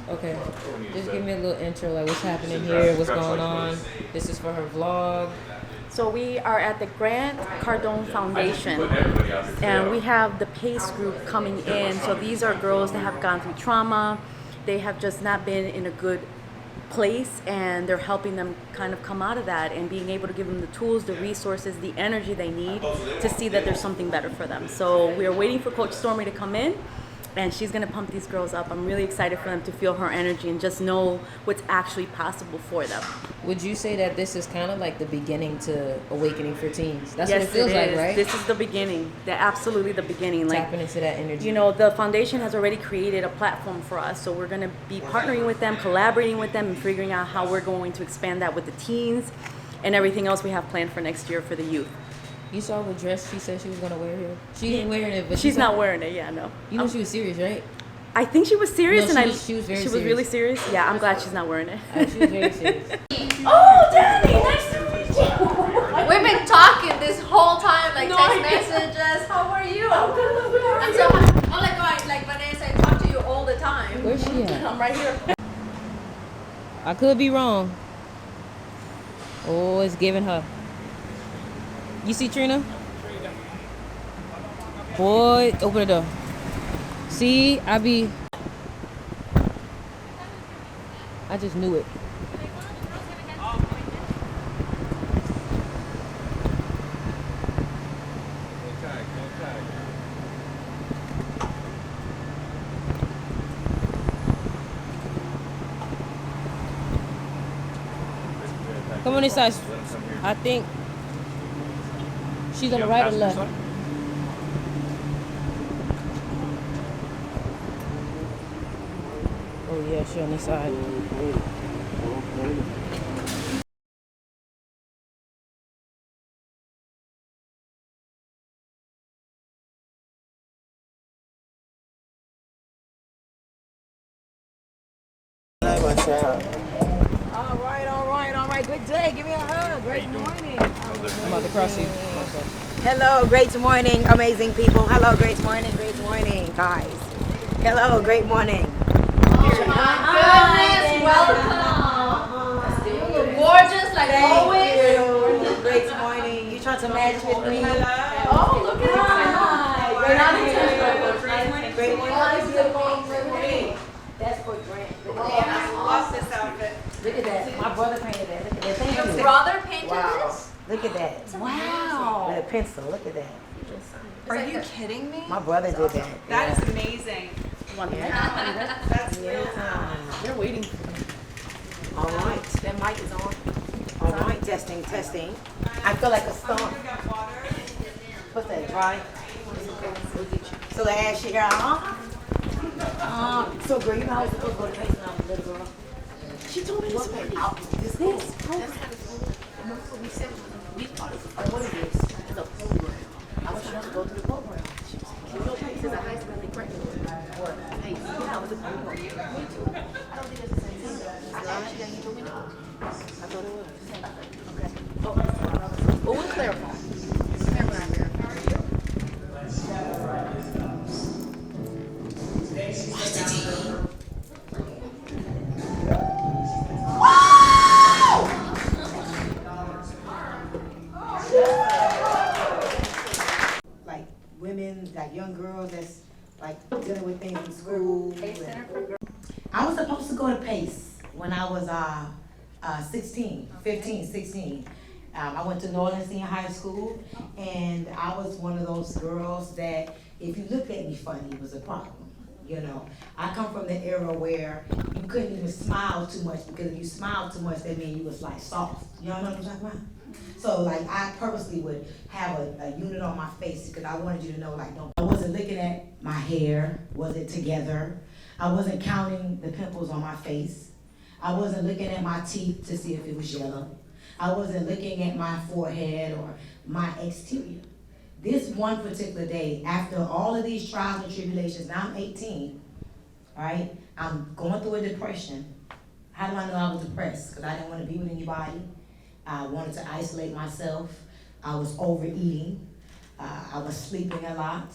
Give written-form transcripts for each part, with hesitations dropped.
Okay, just give me a little intro, like what's happening here, what's going on. This is for her vlog. So we are at the Cardone Foundation, and we have the PACE group coming in. So these are girls that have gone through trauma. They have just not been in a good place, and they're helping them kind of come out of that and being able to give them the tools, the resources, the energy they need to see that there's something better for them. So we are waiting for Coach Stormy to come in, and she's going to pump these girls up. I'm really excited for them to feel her energy and just know what's actually possible for them. Would you say that this is kind of like the beginning to awakening for teens? That's Yes, what it feels like, right? This is the beginning. Absolutely the beginning. Tapping into that energy. You know, the foundation has already created a platform for us, so we're going to be partnering with them, collaborating with them, and figuring out how we're going to expand that with the teens and everything else we have planned for next year for the youth. You saw what dress she said she was going to wear here? She ain't wearing it, but she's not wearing it, yeah, no. You know she was serious, right? I think she was serious, no, and she was very she was serious. really serious. Yeah, I'm glad she's not wearing it. She was very serious. Oh, Danny, nice to meet you. We've been talking this whole time, like text messages. How are you? I'm so happy. I'm like Vanessa, I talk to you all the time. Where's she at? I'm right here. I could be wrong. Oh, it's giving her. You see Trina? Boy, open the door. See, I just knew it. Come on this side. I think she's on the right or left. Oh yeah, she on this side. All right. Good day. Give me a hug. Great morning. I'm about to cross you. Hello, great morning, amazing people. Hello, great morning, guys. Hello, great morning. Oh my goodness, welcome. You look gorgeous like always. Great morning. You trying to match with me? Oh, look at that. Great Not morning. intentional. Great morning. That's for Grant. I love this outfit. Look at that. My brother painted that. Look at that. Thank Your you. brother painted Wow. this? Look at that. Wow. With a pencil. Look at that. Are you kidding me? My brother did that. That is amazing. That's real time. They're waiting. All right. That mic is on. All right. Testing. I feel like a storm. You got water? What's that, dry? So the ass shit here, so girl, you know I was supposed to go to place when I was a little girl? She told me this morning. This program. We said we thought it was, what is this? It's a program. I was trying to go to the program. She was like, you know, Pace is a high school pregnant. Or Pace. Yeah, I was a program. Me too. I don't think it's the same thing. I asked you and you told me no. I thought it was. Okay. Oh, we'll clarify. Remember, I'm here. Like women, like young girls that's like dealing with things in school. I was supposed to go to PACE when I was 16. I went to Northern Senior High School, and I was one of those girls that if you looked at me funny, it was a problem. You know, I come from the era where you couldn't even smile too much, because if you smiled too much, that means you was like soft. You know what I'm talking about? So like I purposely would have a unit on my face because I wanted you to know, like, I wasn't looking at my hair, was it together? I wasn't counting the pimples on my face. I wasn't looking at my teeth to see if it was yellow. I wasn't looking at my forehead or my exterior. This one particular day, after all of these trials and tribulations, now I'm 18, right? I'm going through a depression. How do I know I was depressed? Because I didn't want to be with anybody. I wanted to isolate myself. I was overeating. I was sleeping a lot.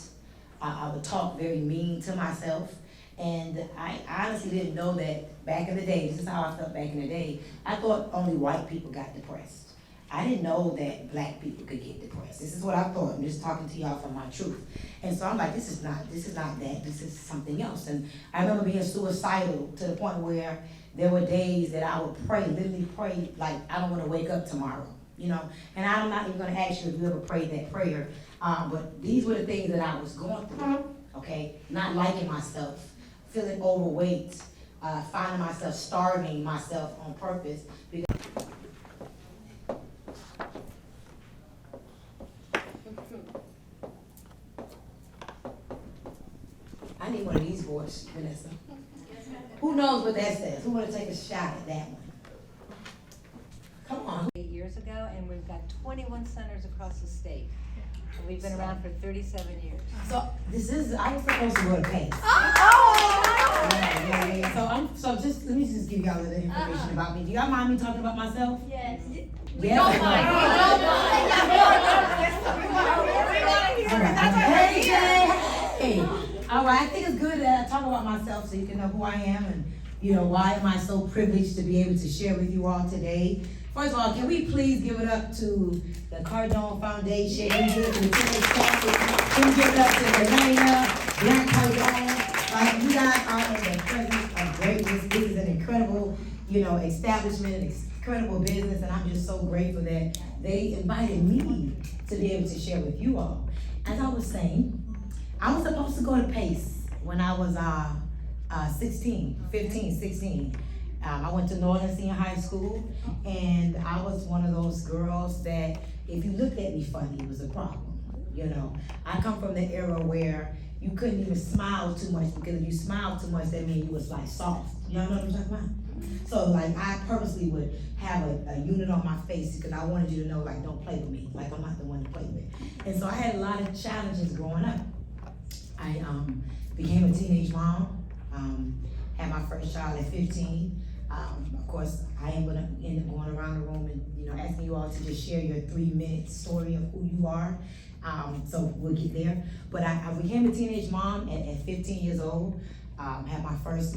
I would talk very mean to myself. And I honestly didn't know that back in the day. This is how I felt back in the day. I thought only white people got depressed. I didn't know that black people could get depressed. This is what I thought. I'm just talking to y'all from my truth. And so I'm like, this is not that, this is something else. And I remember being suicidal to the point where there were days that I would pray, literally pray, like, I don't want to wake up tomorrow, you know? And I'm not even going to ask you if you ever prayed that prayer, but these were the things that I was going through, okay? Not liking myself, feeling overweight, finding myself starving myself on purpose. Because I need one of these boards, Vanessa. Who knows what that says? Who want to take a shot at that one? Come on. 8 years ago, and we've got 21 centers across the state. And we've been around for 37 years. So I was supposed to go to PACE. Oh! Yeah. So let me just give y'all a little information about me. Do y'all mind me talking about myself? Yes. Yeah. Don't mind. Hey, Jay. Hey. All right, I think it's good that I talk about myself so you can know who I am and, you know, why am I so privileged to be able to share with you all today. First of all, can we please give it up to the Cardone Foundation? Can we give it to the Can we give it up to Elena, Black Cardone? Like, you guys are in the presence of greatness. This is an incredible, you know, establishment, an incredible business, and I'm just so grateful that they invited me to be able to share with you all. As I was saying, I was supposed to go to PACE when I was 16. I went to Northern Senior High School, and I was one of those girls that if you looked at me funny, it was a problem. You know, I come from the era where you couldn't even smile too much, because if you smiled too much, that means you was like soft. You know what I'm talking about? So like I purposely would have a unit on my face because I wanted you to know, like, don't play with me. Like, I'm not the one to play with. And so I had a lot of challenges growing up. I became a teenage mom, had my first child at 15. Of course, I am gonna end up going around the room and, you know, asking you all to just share your 3-minute story of who you are. So we'll get there. But I became a teenage mom at 15 years old, had my first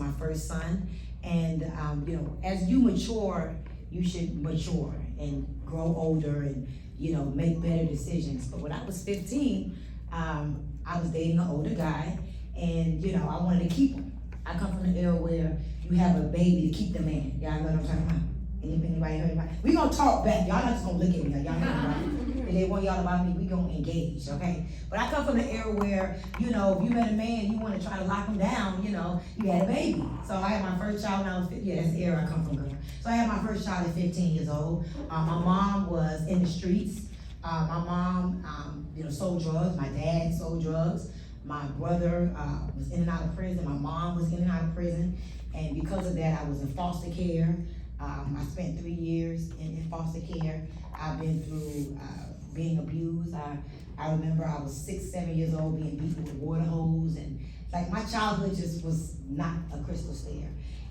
son. And, you know, as you mature, you should mature and grow older and, you know, make better decisions. But when I was 15, I was dating an older guy, and, you know, I wanted to keep him. I come from an era where you have a baby to keep the man. Y'all know what I'm talking about? Anybody heard about it? We gonna talk back. Y'all not just gonna look at me. Y'all know right? If they want y'all about me, we gonna engage, okay? But I come from an era where, you know, if you met a man, you wanna try to lock him down, you know, you had a baby. So I had my first child when I was 15. Yeah, that's the era I come from, girl. So I had my first child at 15 years old. My mom was in the streets. My mom, you know, sold drugs. My dad sold drugs. My brother was in and out of prison. My mom was in and out of prison. And because of that, I was in foster care. I spent 3 years in foster care. I've been through being abused. I remember I was 6, 7 years old being beaten with a water hose. And like my childhood just was not a crystal stair.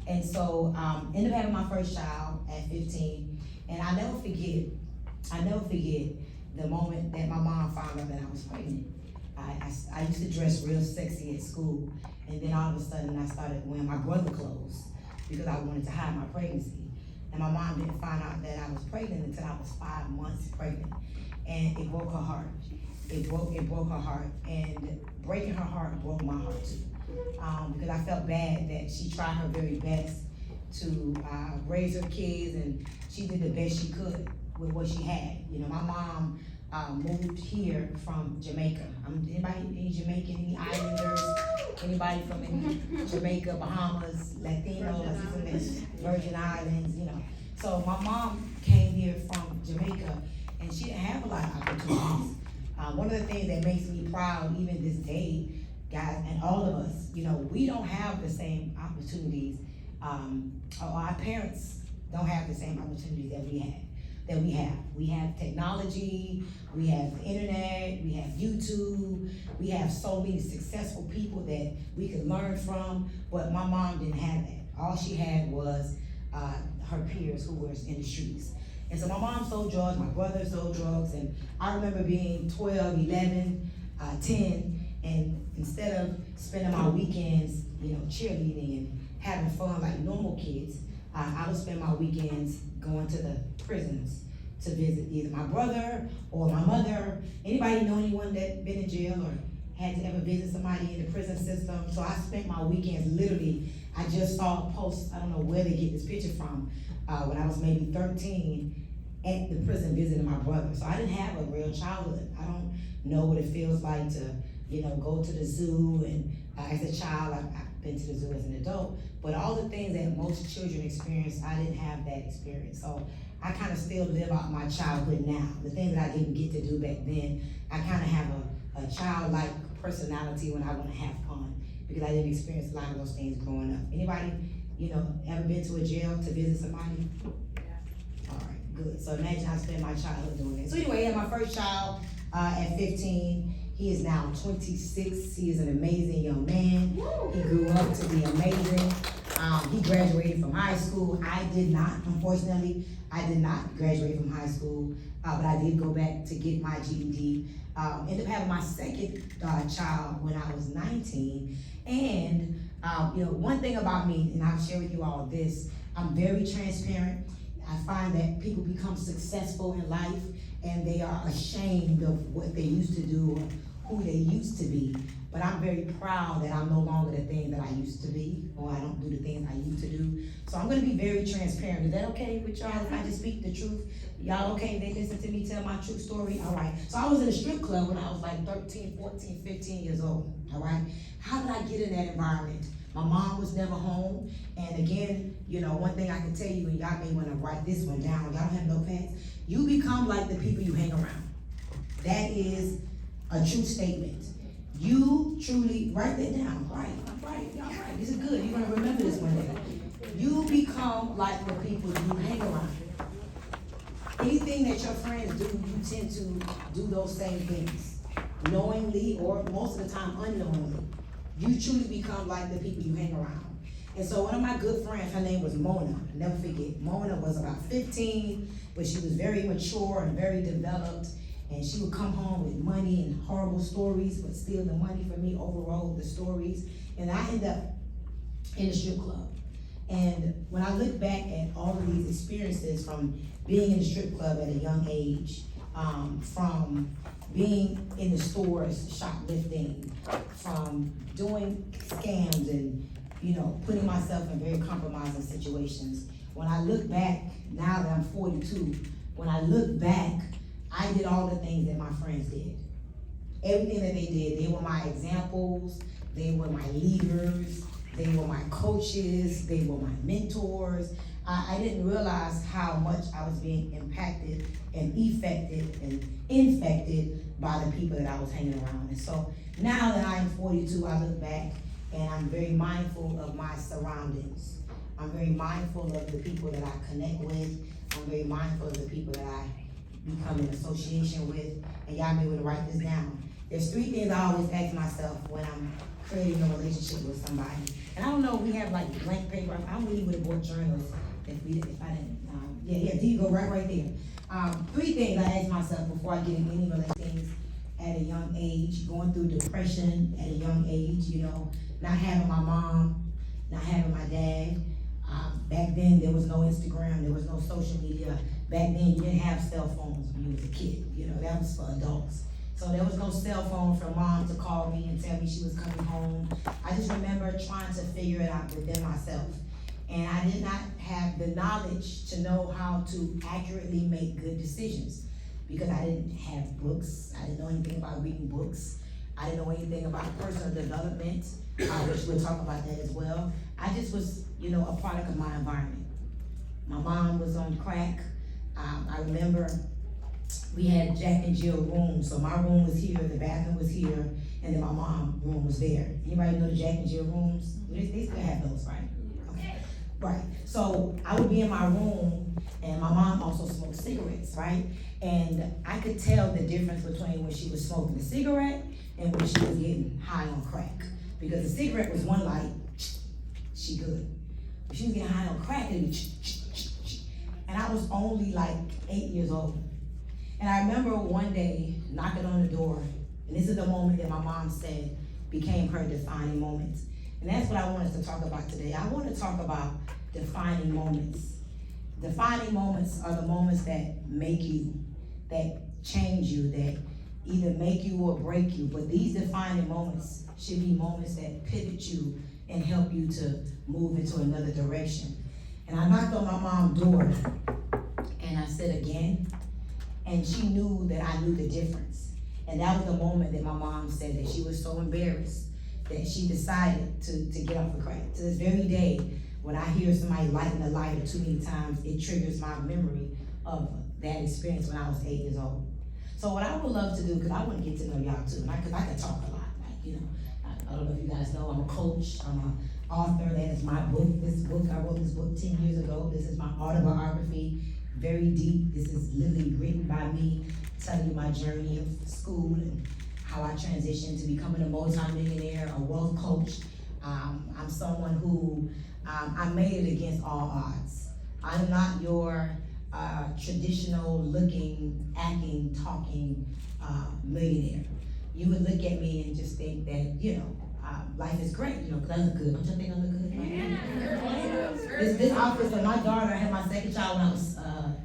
And so ended up having my first child at 15. And I never forget the moment that my mom found out that I was pregnant. I used to dress real sexy at school, and then all of a sudden I started wearing my brother clothes because I wanted to hide my pregnancy. And my mom didn't find out that I was pregnant until I was 5 months pregnant, and it broke her heart. It broke her heart, and breaking her heart broke my heart too, because I felt bad that she tried her very best to raise her kids, and she did the best she could with what she had. You know, my mom moved here from Jamaica. Anybody, any Jamaican, any Islanders, anybody from any Jamaica, Bahamas, Latino, Virgin Islands, you know. So my mom came here from Jamaica, and she didn't have a lot of opportunities. One of the things that makes me proud even this day, guys, and all of us, you know, we don't have the same opportunities, or our parents don't have the same opportunities that we had. We have technology, we have the internet, we have YouTube, we have so many successful people that we could learn from, but my mom didn't have that. All she had was her peers who were in the streets. And so my mom sold drugs, my brother sold drugs, and I remember being 12, 11, 10, and instead of spending my weekends, cheerleading and having fun like normal kids, I would spend my weekends going to the prisons to visit either my brother or my mother. Anybody know anyone that been in jail or had to ever visit somebody in the prison system? So I spent my weekends literally, I just saw a post, I don't know where they get this picture from, when I was maybe 13 at the prison visiting my brother. So I didn't have a real childhood. I don't know what it feels like to, go to the zoo, and as a child, I've been to the zoo as an adult, but all the things that most children experience, I didn't have that experience. So I kind of still live out my childhood now. The things that I didn't get to do back then, I kind of have a childlike personality when I want to have fun, because I didn't experience a lot of those things growing up. Anybody, ever been to a jail to visit somebody? All right, good. So imagine I spent my childhood doing that. So anyway, I had my first child at 15. He is now 26. He is an amazing young man. He grew up to be amazing. He graduated from high school. I did not, unfortunately. I did not graduate from high school, but I did go back to get my GED. Ended up having my second child when I was 19. And one thing about me, and I'll share with you all this, I'm very transparent. I find that people become successful in life and they are ashamed of what they used to do or who they used to be. But I'm very proud that I'm no longer the thing that I used to be, or I don't do the things I used to do. So I'm gonna be very transparent. Is that okay with y'all if I just speak the truth? Y'all okay if they listen to me tell my true story? All right. So I was in a strip club when I was like 13, 14, 15 years old, all right? How did I get in that environment? My mom was never home. And again, one thing I can tell you, and y'all may wanna write this one down, y'all don't have notepads. You become like the people you hang around. That is a true statement. You truly, write that down, right? Y'all right. This is good. You're gonna remember this one day. You become like the people you hang around. Anything that your friends do, you tend to do those same things, knowingly or most of the time unknowingly. You truly become like the people you hang around. And so one of my good friends, her name was Mona. I'll never forget. Mona was about 15, but she was very mature and very developed. And she would come home with money and horrible stories, but still the money for me overrode the stories. And I ended up in a strip club. And when I look back at all of these experiences, from being in a strip club at a young age, from being in the stores shoplifting, from doing scams and putting myself in very compromising situations. When I look back, now that I'm 42, when I look back, I did all the things that my friends did. Everything that they did, they were my examples, they were my leaders, they were my coaches, they were my mentors. I didn't realize how much I was being impacted and affected and infected by the people that I was hanging around. And so now that I'm 42, I look back and I'm very mindful of my surroundings. I'm very mindful of the people that I connect with. I'm very mindful of the people that I become in association with, and y'all may want to write this down. There's 3 things I always ask myself when I'm creating a relationship with somebody. And I don't know if we have like blank paper. I really would have bought journals if I didn't. There you go, right there. 3 things I ask myself before I get in any relationships at a young age, going through depression at a young age, not having my mom, not having my dad. Back then there was no Instagram, there was no social media. Back then you didn't have cell phones when you was a kid, that was for adults. So there was no cell phone for mom to call me and tell me she was coming home. I just remember trying to figure it out within myself. And I did not have the knowledge to know how to accurately make good decisions, because I didn't have books. I didn't know anything about reading books. I didn't know anything about personal development, which we'll talk about that as well. I just was, a product of my environment. My mom was on crack. I remember we had Jack and Jill rooms. So my room was here, the bathroom was here, and then my mom's room was there. Anybody know the Jack and Jill rooms? They still have those, right? Okay. Right. So I would be in my room, and my mom also smoked cigarettes, right? And I could tell the difference between when she was smoking a cigarette and when she was getting high on crack. Because the cigarette was one light, she good. When she was getting high on crack, it would be, And I was only like 8 years old. And I remember one day knocking on the door, and this is the moment that my mom said became her defining moment. And that's what I want us to talk about today. I want to talk about defining moments. Defining moments are the moments that make you, that change you, that either make you or break you. But these defining moments should be moments that pivot you and help you to move into another direction. And I knocked on my mom's door, and I said again, and she knew that I knew the difference. And that was the moment that my mom said that she was so embarrassed that she decided to get off the crack. To this very day, when I hear somebody lighting a lighter too many times, it triggers my memory of that experience when I was 8 years old. So what I would love to do, because I want to get to know y'all too, because I can talk a lot. Like, you know, I don't know if you guys know, I'm a coach, I'm an author. That is my book. This book, I wrote this book 10 years ago. This is my autobiography, very deep. This is literally written by me, telling you my journey of school and how I transitioned to becoming a multimillionaire, a wealth coach. I'm someone who, I made it against all odds. I'm not your traditional looking, acting, talking millionaire. You would look at me and just think that, you know, life is great, you know, because I look good. Don't you think I look good? Yeah. This outfit for my daughter, I had my second child when I was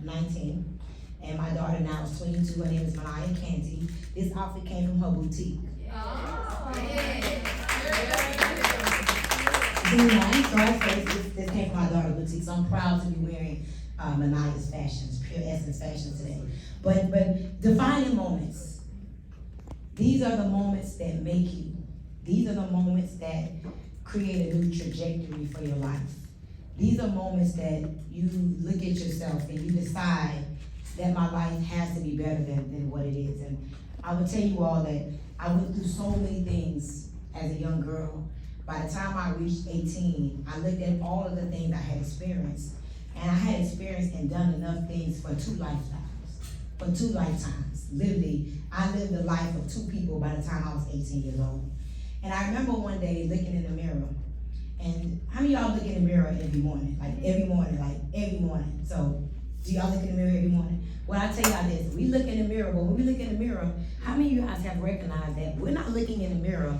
19. And my daughter now is 22, her name is Manaya Canty. This outfit came from her boutique. Oh, This came from my daughter's boutique, so I'm proud to be wearing Manaya's fashions, Pure Essence fashion today. But defining moments. These are the moments that make you. These are the moments that create a new trajectory for your life. These are moments that you look at yourself and you decide that my life has to be better than what it is. And I would tell you all that I went through so many things as a young girl. By the time I reached 18, I looked at all of the things I had experienced. And I had experienced and done enough things for 2 lifetimes. Literally, I lived the life of 2 people by the time I was 18 years old. And I remember one day looking in the mirror. And how many of y'all look in the mirror every morning? Like every morning. So do y'all look in the mirror every morning? Well, I tell y'all this, we look in the mirror, but when we look in the mirror, how many of you guys have recognized that we're not looking in the mirror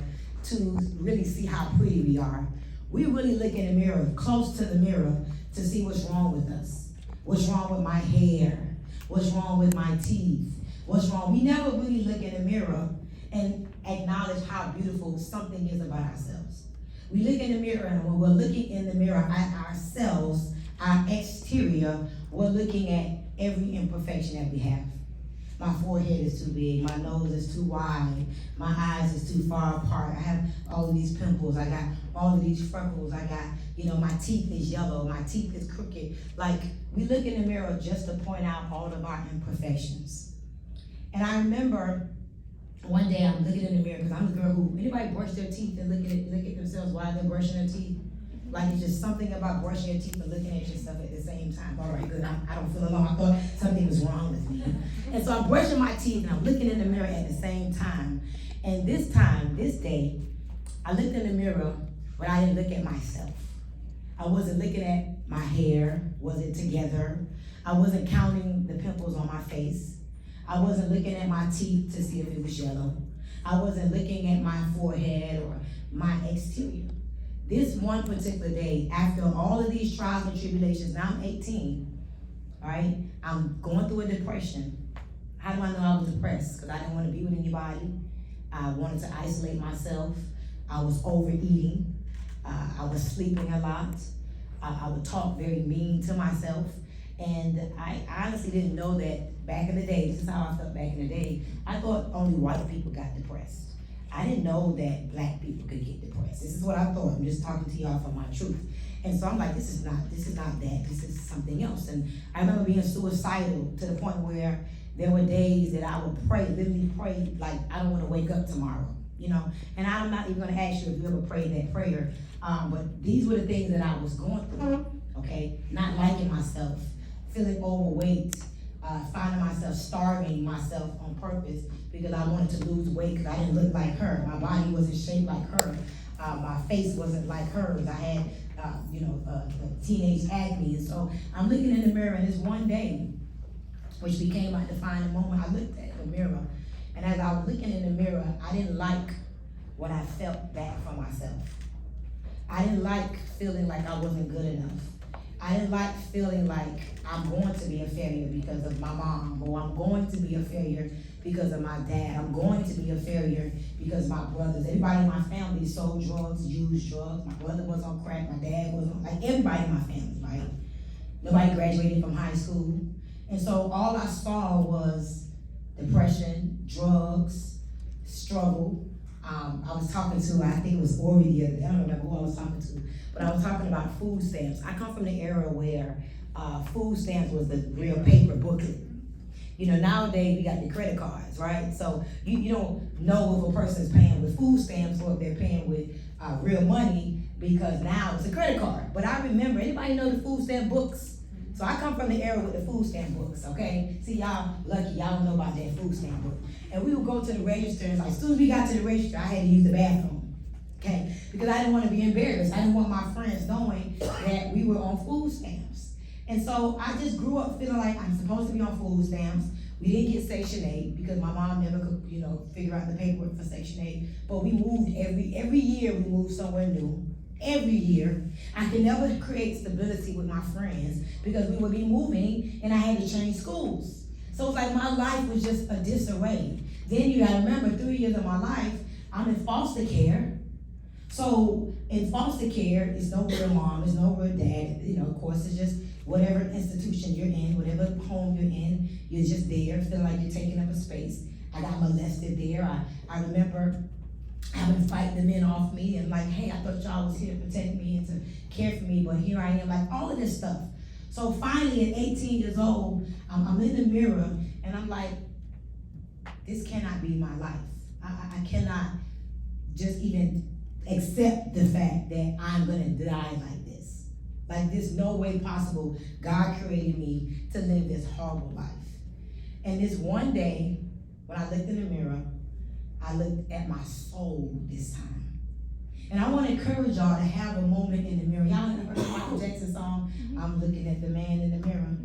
to really see how pretty we are? We really look in the mirror, close to the mirror, to see what's wrong with us. What's wrong with my hair? What's wrong with my teeth? What's wrong? We never really look in the mirror and acknowledge how beautiful something is about ourselves. We look in the mirror, and when we're looking in the mirror at ourselves, our exterior, we're looking at every imperfection that we have. My forehead is too big, my nose is too wide, my eyes is too far apart, I have all of these pimples, I got all of these freckles, I got, you know, my teeth is yellow, my teeth is crooked. Like, we look in the mirror just to point out all of our imperfections. And I remember one day I'm looking in the mirror, because I'm the girl who, anybody brush their teeth and look at themselves while they're brushing their teeth? Like, it's just something about brushing your teeth and looking at yourself at the same time. All right, good, I don't feel alone. I thought something was wrong with me. And so I'm brushing my teeth and I'm looking in the mirror at the same time. And this day, I looked in the mirror, but I didn't look at myself. I wasn't looking at my hair, was it together? I wasn't counting the pimples on my face. I wasn't looking at my teeth to see if it was yellow. I wasn't looking at my forehead or my exterior. This one particular day, after all of these trials and tribulations, now I'm 18, all right? I'm going through a depression. How do I know I was depressed? Because I didn't want to be with anybody. I wanted to isolate myself. I was overeating. I was sleeping a lot. I would talk very mean to myself. And I honestly didn't know that back in the day, this is how I felt back in the day, I thought only white people got depressed. I didn't know that black people could get depressed. This is what I thought. I'm just talking to y'all from my truth. And so I'm like, this is not that, this is something else. And I remember being suicidal to the point where there were days that I would pray, literally pray, like, I don't want to wake up tomorrow, you know? And I'm not even gonna ask you if you ever prayed that prayer, but these were the things that I was going through, okay? Not liking myself, feeling overweight, finding myself starving myself on purpose because I wanted to lose weight because I didn't look like her. My body wasn't shaped like her. My face wasn't like hers. I had, teenage acne. And so I'm looking in the mirror, and this one day, which became my defining moment, I looked at the mirror, and as I was looking in the mirror, I didn't like what I felt back from myself. I didn't like feeling like I wasn't good enough. I didn't like feeling like I'm going to be a failure because of my mom, or I'm going to be a failure because of my dad. I'm going to be a failure because my brothers. Everybody in my family sold drugs, used drugs. My brother was on crack, my dad was on, like everybody in my family, right? Nobody graduated from high school. And so all I saw was depression, drugs, struggle. I was talking to, I think it was Ori the other day, I don't remember who I was talking to, but I was talking about food stamps. I come from the era where food stamps was the real paper booklet. You know, nowadays we got the credit cards, right? So you don't know if a person's paying with food stamps or if they're paying with real money, because now it's a credit card. But I remember, anybody know the food stamp books? So I come from the era with the food stamp books, okay? See, y'all lucky, y'all don't know about that food stamp book. And we would go to the register, and like, as soon as we got to the register, I had to use the bathroom, okay? Because I didn't want to be embarrassed. I didn't want my friends knowing that we were on food stamps. And so I just grew up feeling like I'm supposed to be on food stamps. We didn't get Section 8 because my mom never could, figure out the paperwork for Section 8. But we moved every year, we moved somewhere new. Every year. I could never create stability with my friends because we would be moving and I had to change schools. So it's like my life was just a disarray. Then you gotta remember, 3 years of my life, I'm in foster care. So in foster care, it's no real mom, it's no real dad. Of course, it's just whatever institution you're in, whatever home you're in, you're just there, feeling like you're taking up a space. I got molested there. I remember having to fight the men off me and like, hey, I thought y'all was here to protect me and to care for me, but here I am, like all of this stuff. So finally at 18 years old, I'm in the mirror and I'm like, this cannot be my life. I cannot just even accept the fact that I'm gonna die like this. Like there's no way possible God created me to live this horrible life. And this one day, when I looked in the mirror, I looked at my soul this time. And I want to encourage y'all to have a moment in the mirror. Y'all ever heard the Michael Jackson song, I'm looking at the man in the mirror?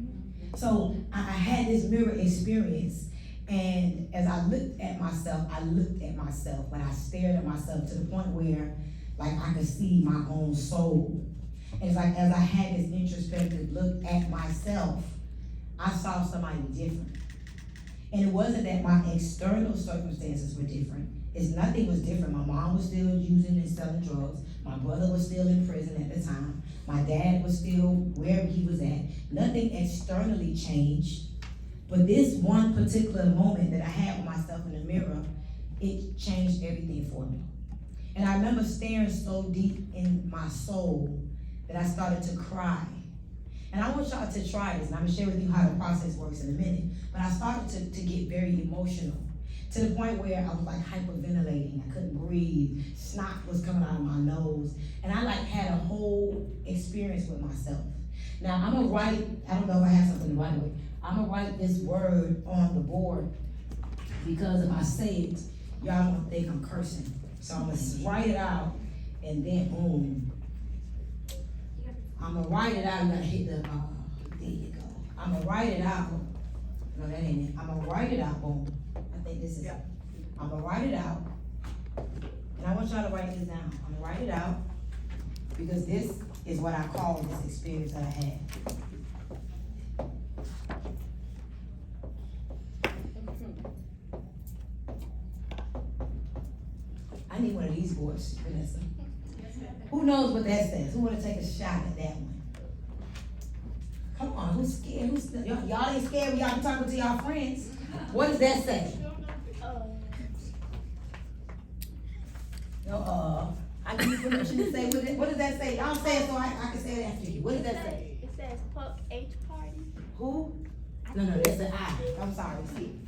So I had this mirror experience. And as I looked at myself, but I stared at myself to the point where like I could see my own soul. And it's like as I had this introspective look at myself, I saw somebody different. And it wasn't that my external circumstances were different. Nothing was different. My mom was still using and selling drugs. My brother was still in prison at the time. My dad was still wherever he was at. Nothing externally changed. But this one particular moment that I had with myself in the mirror, it changed everything for me. And I remember staring so deep in my soul that I started to cry. And I want y'all to try this, and I'm gonna share with you how the process works in a minute. But I started to get very emotional to the point where I was like hyperventilating. I couldn't breathe. Snot was coming out of my nose. And I like had a whole experience with myself. Now I'm gonna write, I don't know if I have something to write with. I'm gonna write this word on the board because if I say it, y'all gonna think I'm cursing. So I'm gonna write it out and then boom. I'm gonna write it out. You gotta hit the, there you go. I'm gonna write it out. No, that ain't it. I'm gonna write it out, boom. I think this is it. I'm gonna write it out. And I want y'all to write this down. I'm gonna write it out because this is what I call this experience that I had. I need one of these boards, Vanessa. Who knows what that says? Who wanna take a shot at that one? Come on, who's scared? Y'all ain't scared when y'all be talking to y'all friends. What does that say? No, I give you permission to say what does that say? Y'all say it so I can say it after you. What does that say? It says Puck H party. Who? No, that's an I. I'm sorry, see.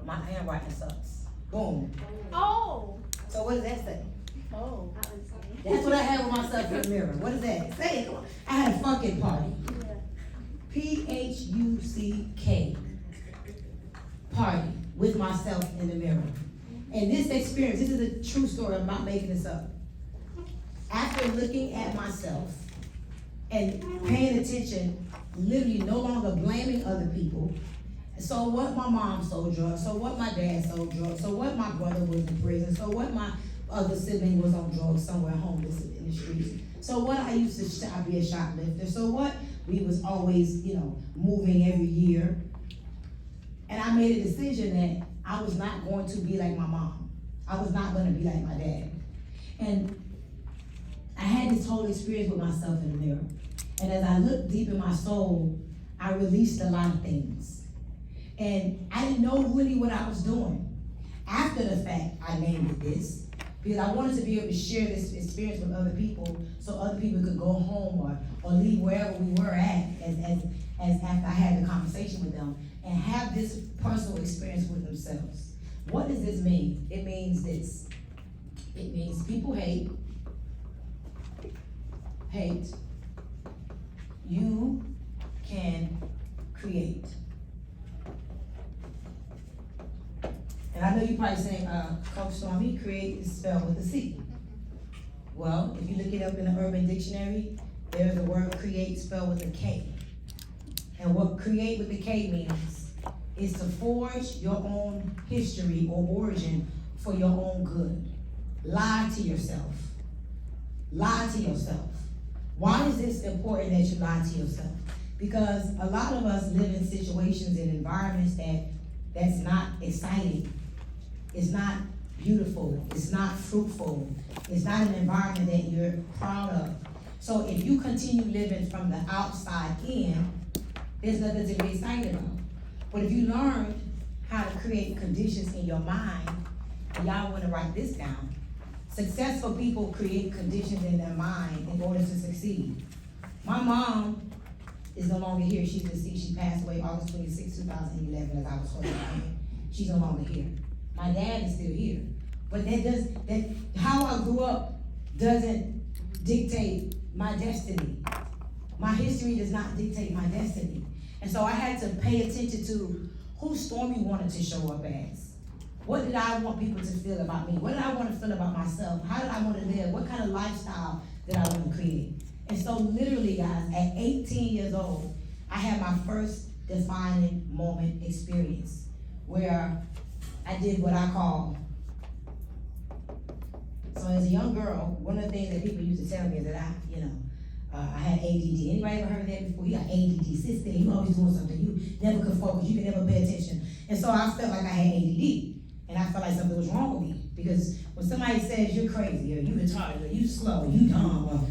My handwriting sucks. Boom. Oh. So what does that say? Oh. That's what I had with myself in the mirror. What is that? Say it. Come on. I had a fucking party. P-H-U-C-K. Party with myself in the mirror. And this experience, this is a true story. I'm not making this up. After looking at myself and paying attention, literally no longer blaming other people. So what, my mom sold drugs, so what, my dad sold drugs, so what, my brother was in prison, so what, my other sibling was on drugs somewhere homeless in the streets. So what, I used to be a shoplifter. So what, we was always, moving every year. And I made a decision that I was not going to be like my mom. I was not going to be like my dad. And I had this whole experience with myself in the mirror. And as I looked deep in my soul, I released a lot of things. And I didn't know really what I was doing. After the fact, I named it this, because I wanted to be able to share this experience with other people so other people could go home or leave wherever we were at as after I had the conversation with them and have this personal experience with themselves. What does this mean? It means this. It means people hate. You can create. And I know you're probably saying, Coach Stormy, create is spelled with a C. Well, if you look it up in the Urban Dictionary, there's the word create spelled with a K. And what create with the K means is to forge your own history or origin for your own good. Lie to yourself. Lie to yourself. Why is this important that you lie to yourself? Because a lot of us live in situations and environments that's not exciting. It's not beautiful. It's not fruitful. It's not an environment that you're proud of. So if you continue living from the outside in, there's nothing to be excited about. But if you learn how to create conditions in your mind, and y'all want to write this down, successful people create conditions in their mind in order to succeed. My mom is no longer here. She's deceased. She passed away August 26, 2011 as I was holding her hand. She's no longer here. My dad is still here. But how I grew up doesn't dictate my destiny. My history does not dictate my destiny. And so I had to pay attention to who Stormy wanted to show up as. What did I want people to feel about me? What did I want to feel about myself? How did I want to live? What kind of lifestyle did I want to create? And so literally, guys, at 18 years old, I had my first defining moment experience where I did what I call. So as a young girl, one of the things that people used to tell me is that I had ADD. Anybody ever heard that before? You got ADD, sit there, you always doing something. You never could focus, you could never pay attention. And so I felt like I had ADD. And I felt like something was wrong with me. Because when somebody says you're crazy, or you retarded, or you slow, or you dumb, or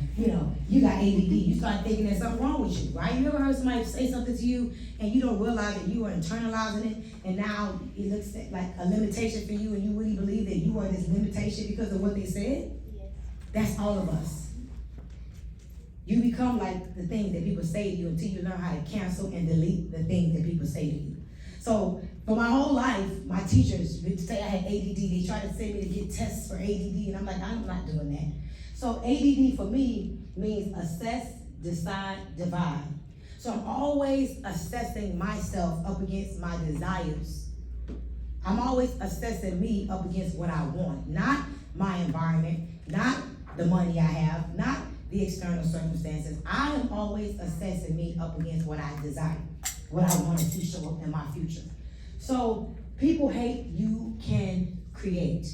you got ADD, you start thinking there's something wrong with you, right? You ever heard somebody say something to you and you don't realize that you are internalizing it, and now it looks like a limitation for you, and you really believe that you are this limitation because of what they said? Yes. That's all of us. You become like the things that people say to you until you learn how to cancel and delete the things that people say to you. So for my whole life, my teachers would say I had ADD. They tried to send me to get tests for ADD, and I'm like, I'm not doing that. So ADD for me means assess, decide, divide. So I'm always assessing myself up against my desires. I'm always assessing me up against what I want, not my environment, not the money I have, not the external circumstances. I am always assessing me up against what I desire, what I wanted to show up in my future. So people hate, you can create.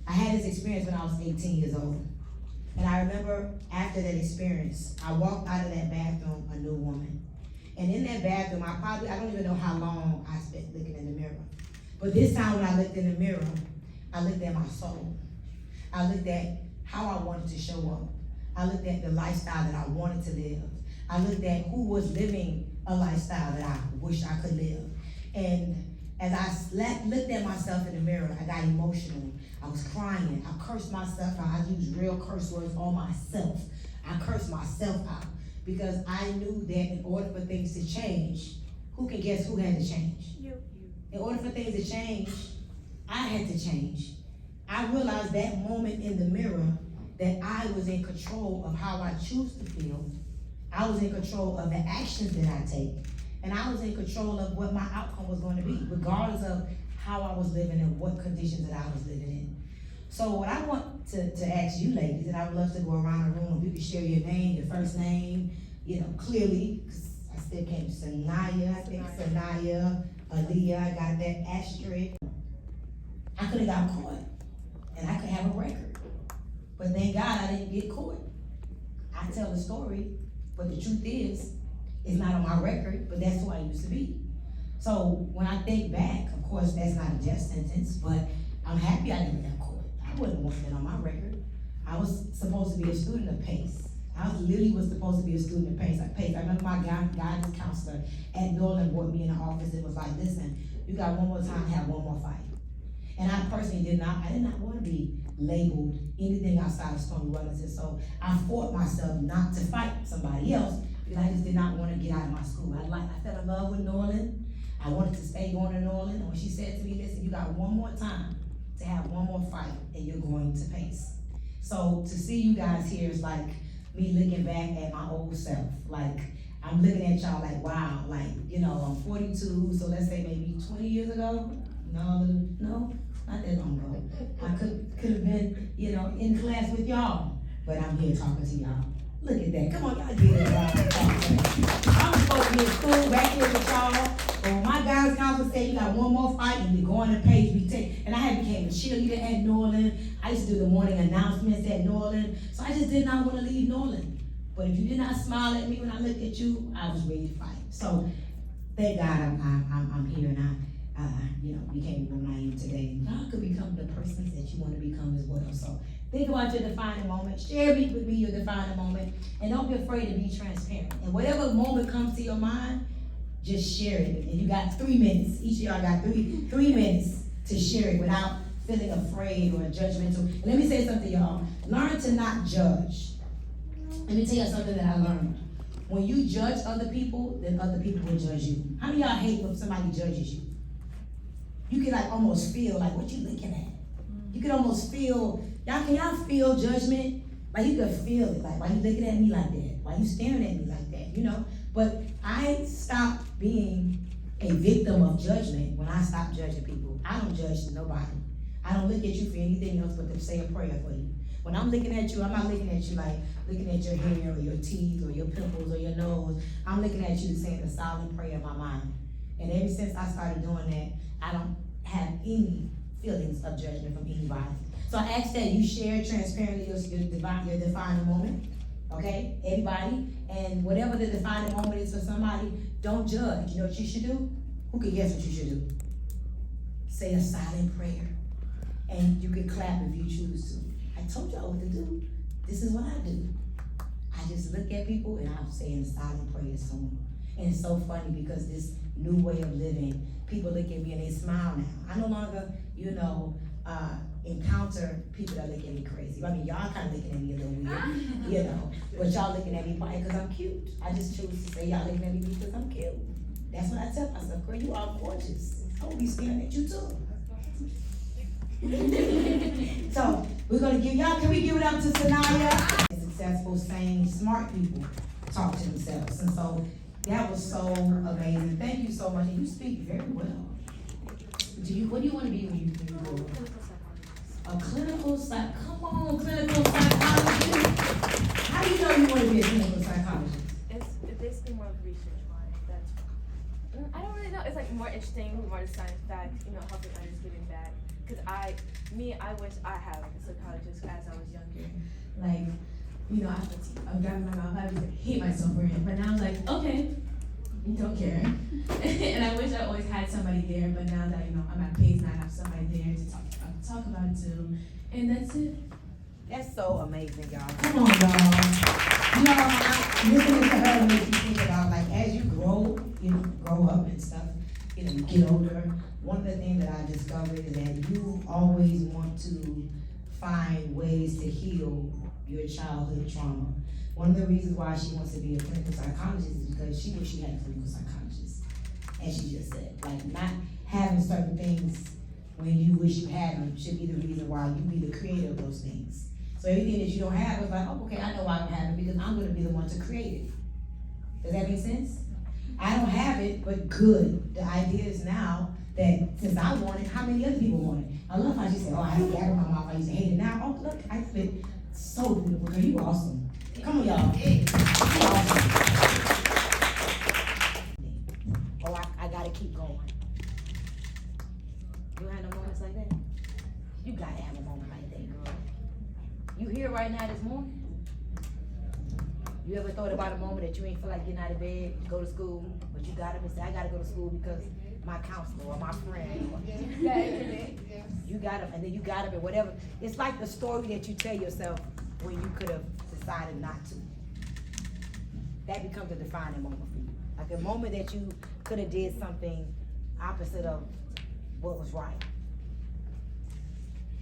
I had this experience when I was 18 years old. And I remember after that experience, I walked out of that bathroom a new woman. And in that bathroom, I don't even know how long I spent looking in the mirror. But this time when I looked in the mirror, I looked at my soul. I looked at how I wanted to show up. I looked at the lifestyle that I wanted to live. I looked at who was living a lifestyle that I wish I could live. And as I looked at myself in the mirror, I got emotional. I was crying. I cursed myself out. I used real curse words on myself. I cursed myself out because I knew that in order for things to change, who can guess who had to change? You. In order for things to change, I had to change. I realized that moment in the mirror that I was in control of how I choose to feel. I was in control of the actions that I take. And I was in control of what my outcome was going to be, regardless of how I was living and what conditions that I was living in. So what I want to ask you ladies, and I would love to go around the room, if you could share your name, your first name, clearly, because I still can't, Sanaya, I think Sanaya, Aaliyah, I got that asterisk. I could have got caught, and I could have a record. But thank God I didn't get caught. I tell the story, but the truth is, it's not on my record, but that's who I used to be. So when I think back, of course, that's not a death sentence, but I'm happy I never got caught. I wouldn't want that on my record. I was supposed to be a student of PACE. I literally was supposed to be a student of PACE. I remember my guidance counselor at Norland brought me in the office. It was like, listen, you got one more time, have one more fight. And I personally did not want to be labeled anything outside of Stormy Wellington. So I fought myself not to fight somebody else because I just did not want to get out of my school. I fell in love with Norland. I wanted to stay going to Norland. And when she said to me, listen, you got one more time to have one more fight and you're going to PACE. So to see you guys here is like me looking back at my old self. Like I'm looking at y'all like, wow, like, I'm 42, so let's say maybe 20 years ago. No, not that long ago. I could have been, in class with y'all, but I'm here talking to y'all. Look at that. Come on, y'all get it. I'm supposed to be in school back here with y'all. But when my guidance counselor said you got one more fight and you're going to PACE, and I had became a cheerleader at Norland. I used to do the morning announcements at Norland. So I just did not want to leave Norland. But if you did not smile at me when I looked at you, I was ready to fight. So thank God I'm here and I became the woman I am today. And God could become the persons that you want to become as well. So think about your defining moment. Share with me your defining moment. And don't be afraid to be transparent. And whatever moment comes to your mind, just share it. And you got 3 minutes. Each of y'all got three minutes to share it without feeling afraid or judgmental. And let me say something, y'all. Learn to not judge. Let me tell you something that I learned. When you judge other people, then other people will judge you. How many of y'all hate when somebody judges you? You can almost feel like what you looking at. You can almost feel, can y'all feel judgment? Like you can feel it, like why you looking at me like that? Why you staring at me like that, But I stopped being a victim of judgment when I stopped judging people. I don't judge nobody. I don't look at you for anything else but to say a prayer for you. When I'm looking at you, I'm not looking at you like looking at your hair or your teeth or your pimples or your nose. I'm looking at you saying a silent prayer in my mind. And ever since I started doing that, I don't have any feelings of judgment from anybody. So I ask that you share transparently your defining moment, okay? Everybody, and whatever the defining moment is for somebody, don't judge. You know what you should do? Who can guess what you should do? Say a silent prayer, and you can clap if you choose to. I told y'all what to do. This is what I do. I just look at people and I'm saying silent prayers to them. And it's so funny because this new way of living, people look at me and they smile now. I no longer, encounter people that look at me crazy. I mean, y'all kind of looking at me a little weird, but y'all looking at me probably because I'm cute. I just choose to say y'all looking at me because I'm cute. That's what I tell myself, girl, you are gorgeous. I will be staring at you too. So we're gonna give y'all, can we give it up to Sanaya? Successful, sane, smart people talk to themselves. And so that was so amazing. Thank you so much. And you speak very well. What do you want to be when you grow up? A clinical psychologist. Come on, clinical psychologist. How do you know you want to be a clinical psychologist? It's basically more of research wise. I don't really know. It's like more interesting, more science facts, helping others giving back. Because I wish I had like a psychologist as I was younger. Like, I'm driving my mouth, I used to hate myself for it. But now I'm like, okay, you don't care. And I wish I always had somebody there, but now that, I'm at PACE and I have somebody there to talk about it too. And that's it. That's so amazing, y'all. Come on, y'all. Listening to her makes you think about, like, as you grow up and stuff, you get older. One of the things that I discovered is that you always want to find ways to heal your childhood trauma. One of the reasons why she wants to be a clinical psychologist is because she wished she had a clinical psychologist. And she just said, like, not having certain things when you wish you had them should be the reason why you be the creator of those things. So everything that you don't have is like, oh, okay, I know why I don't have it because I'm gonna be the one to create it. Does that make sense? I don't have it, but good. The idea is now that since I want it, how many other people want it? I love how she said, oh, I had gag in my mouth, I used to hate it. Now, oh, look, I feel so beautiful, girl, you awesome. Come on, y'all. You awesome. Oh, I gotta keep going. You had no moments like that? You gotta have a moment like that, girl. You here right now this morning? You ever thought about a moment that you ain't feel like getting out of bed, you go to school, but you got up and say, I gotta go to school because my counselor or my friend. You got up and then you got up and whatever. It's like the story that you tell yourself when you could have decided not to. That becomes a defining moment for you. Like a moment that you could have did something opposite of what was right.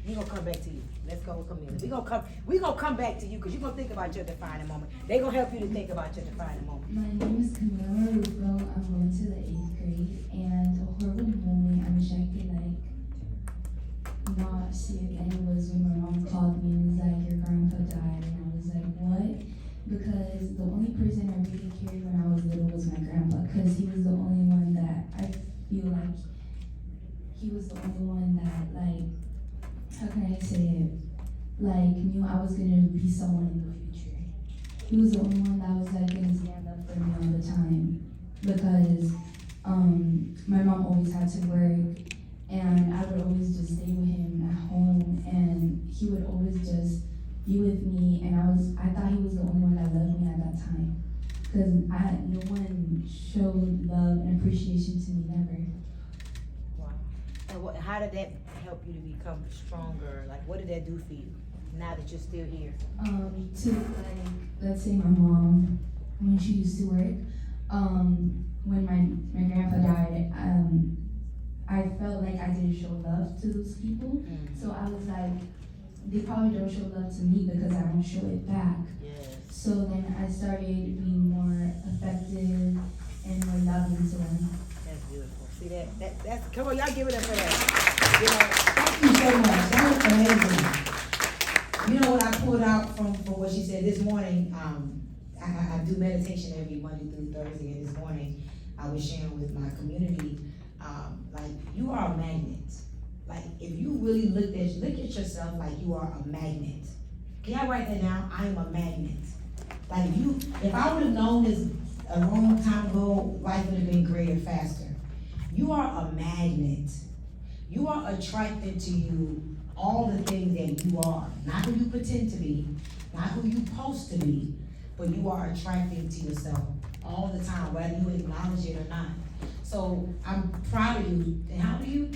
We gonna come back to you. Let's go, Camila. We gonna come back to you because you're gonna think about your defining moment. They gonna help you to think about your defining moment. My name is Camila Rufo. I'm going to the 8th grade, and a horrible moment I wish I could not see again was when my mom called me and was like, your grandpa died, and I was like, what? Because the only person I really cared when I was little was my grandpa, because he was the only one that I feel like he was the only one that, like, how can I say it? Like, knew I was gonna be someone in the future. He was the only one that was like gonna stand up for me all the time, because my mom always had to work, and I would always just stay with him at home, and he would always just be with me, and I thought he was the only one that loved me at that time, because no one showed love and appreciation to me, never. And how did that help you to become stronger? Like, what did that do for you now that you're still here? To like, let's say my mom, when she used to work, when my grandpa died, I felt like I didn't show love to those people. So I was like, they probably don't show love to me because I don't show it back. Yes. So then I started being more effective and more loving to them. That's beautiful. See that's come on, y'all give it up for that. You know, thank you so much. That was amazing. You know what I pulled out from what she said this morning? I do meditation every Monday through Thursday, and this morning I was sharing with my community, like, you are a magnet. Like, if you really look at yourself like you are a magnet. Can y'all write that down? I am a magnet. Like, if I would have known this a long time ago, life would have been greater, faster. You are a magnet. You are attracted to you all the things that you are. Not who you pretend to be, not who you supposed to be, but you are attracted to yourself all the time, whether you acknowledge it or not. So I'm proud of you. And how old are you?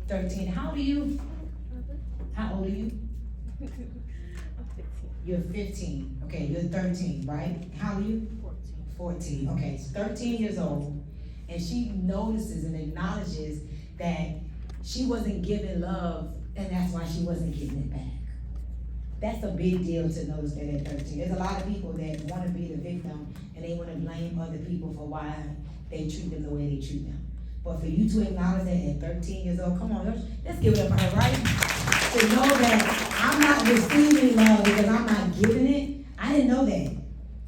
13. How old are you? How old are you? I'm 15. You're 15. Okay, you're 13, right? How old are you? 14. Okay, so 13 years old. And she notices and acknowledges that she wasn't given love, and that's why she wasn't giving it back. That's a big deal to notice that at 13. There's a lot of people that want to be the victim, and they want to blame other people for why they treat them the way they treat them. But for you to acknowledge that at 13 years old, come on, let's give it up for her, right? To know that I'm not receiving love because I'm not giving it. I didn't know that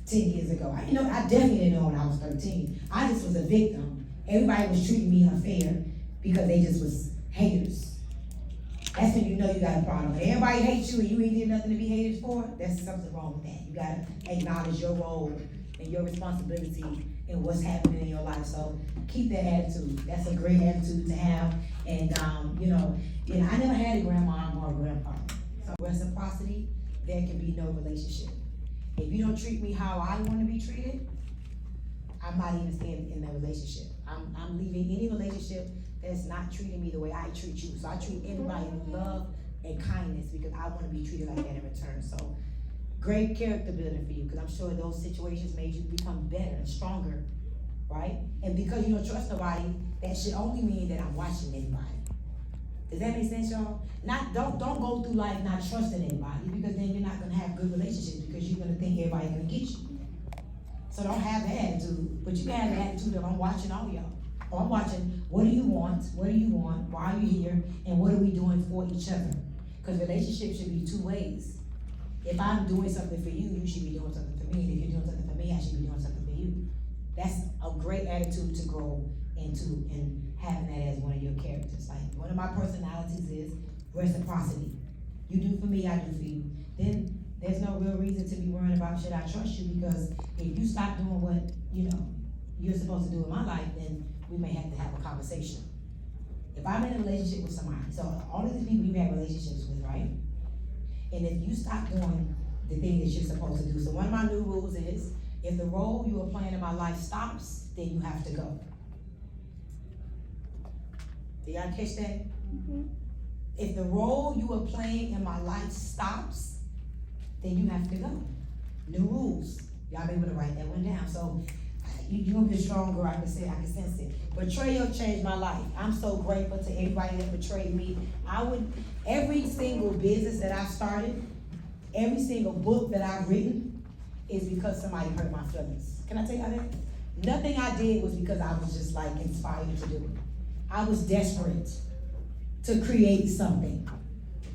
10 years ago. I definitely didn't know when I was 13. I just was a victim. Everybody was treating me unfair because they just was haters. That's when you know you got a problem. When everybody hates you and you ain't did nothing to be hated for, there's something wrong with that. You gotta acknowledge your role and your responsibility in what's happening in your life. So keep that attitude. That's a great attitude to have. And I never had a grandma or a grandpa. So reciprocity, there can be no relationship. If you don't treat me how I want to be treated, I'm not even staying in that relationship. I'm leaving any relationship that's not treating me the way I treat you. So I treat everybody with love and kindness because I want to be treated like that in return. So great character building for you, because I'm sure those situations made you become better and stronger, right? And because you don't trust nobody, that should only mean that I'm watching anybody. Does that make sense, y'all? Don't go through life not trusting anybody, because then you're not gonna have good relationships because you're gonna think everybody's gonna get you. So don't have that attitude, but you can have the attitude of I'm watching all y'all. Or I'm watching, what do you want? What do you want? Why are you here? And what are we doing for each other? Because relationships should be two ways. If I'm doing something for you, you should be doing something for me. And if you're doing something for me, I should be doing something for you. That's a great attitude to grow and having that as one of your characters. Like, one of my personalities is reciprocity. You do for me, I do for you. Then there's no real reason to be worrying about should I trust you, because if you stop doing what, you're supposed to do in my life, then we may have to have a conversation. If I'm in a relationship with somebody, so all of these people you have relationships with, right? And if you stop doing the thing that you're supposed to do, so one of my new rules is, if the role you are playing in my life stops, then you have to go. Do y'all catch that? Mm-hmm. If the role you are playing in my life stops, then you have to go. New rules. Y'all be able to write that one down. So you're gonna be a strong girl, I can sense it. Betrayal changed my life. I'm so grateful to everybody that betrayed me. Every single business that I've started, every single book that I've written is because somebody hurt my feelings. Can I tell y'all that? Nothing I did was because I was just like inspired to do it. I was desperate to create something,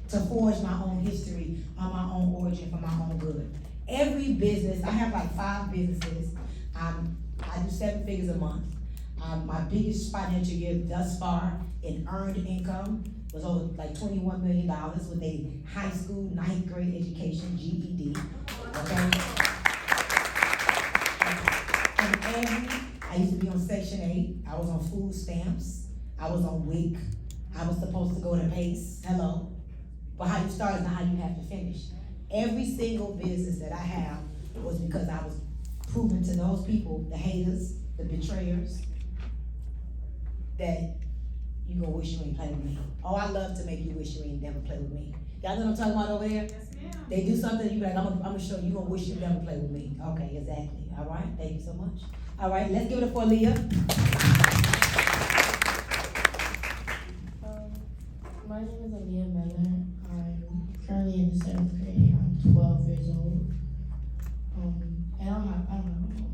to forge my own history on my own origin for my own good. Every business, I have like 5 businesses. I do 7 figures a month. My biggest financial year thus far in earned income was over like $21 million with a high school 9th grade education, GED. Okay. I used to be on Section 8. I was on food stamps. I was on WIC. I was supposed to go to PACE. Hello. But how you start is not how you have to finish. Every single business that I have was because I was proving to those people, the haters, the betrayers, that you gonna wish you ain't play with me. Oh, I love to make you wish you ain't never play with me. Y'all know what I'm talking about over there? Yes, ma'am. They do something, you be like, I'm gonna show you, gonna wish you never play with me. Okay, exactly. All right, thank you so much. All right, let's give it up for Leah. My name is Aaliyah Miller. I'm currently in the 7th grade. I'm 12 years old. And I don't have a moment.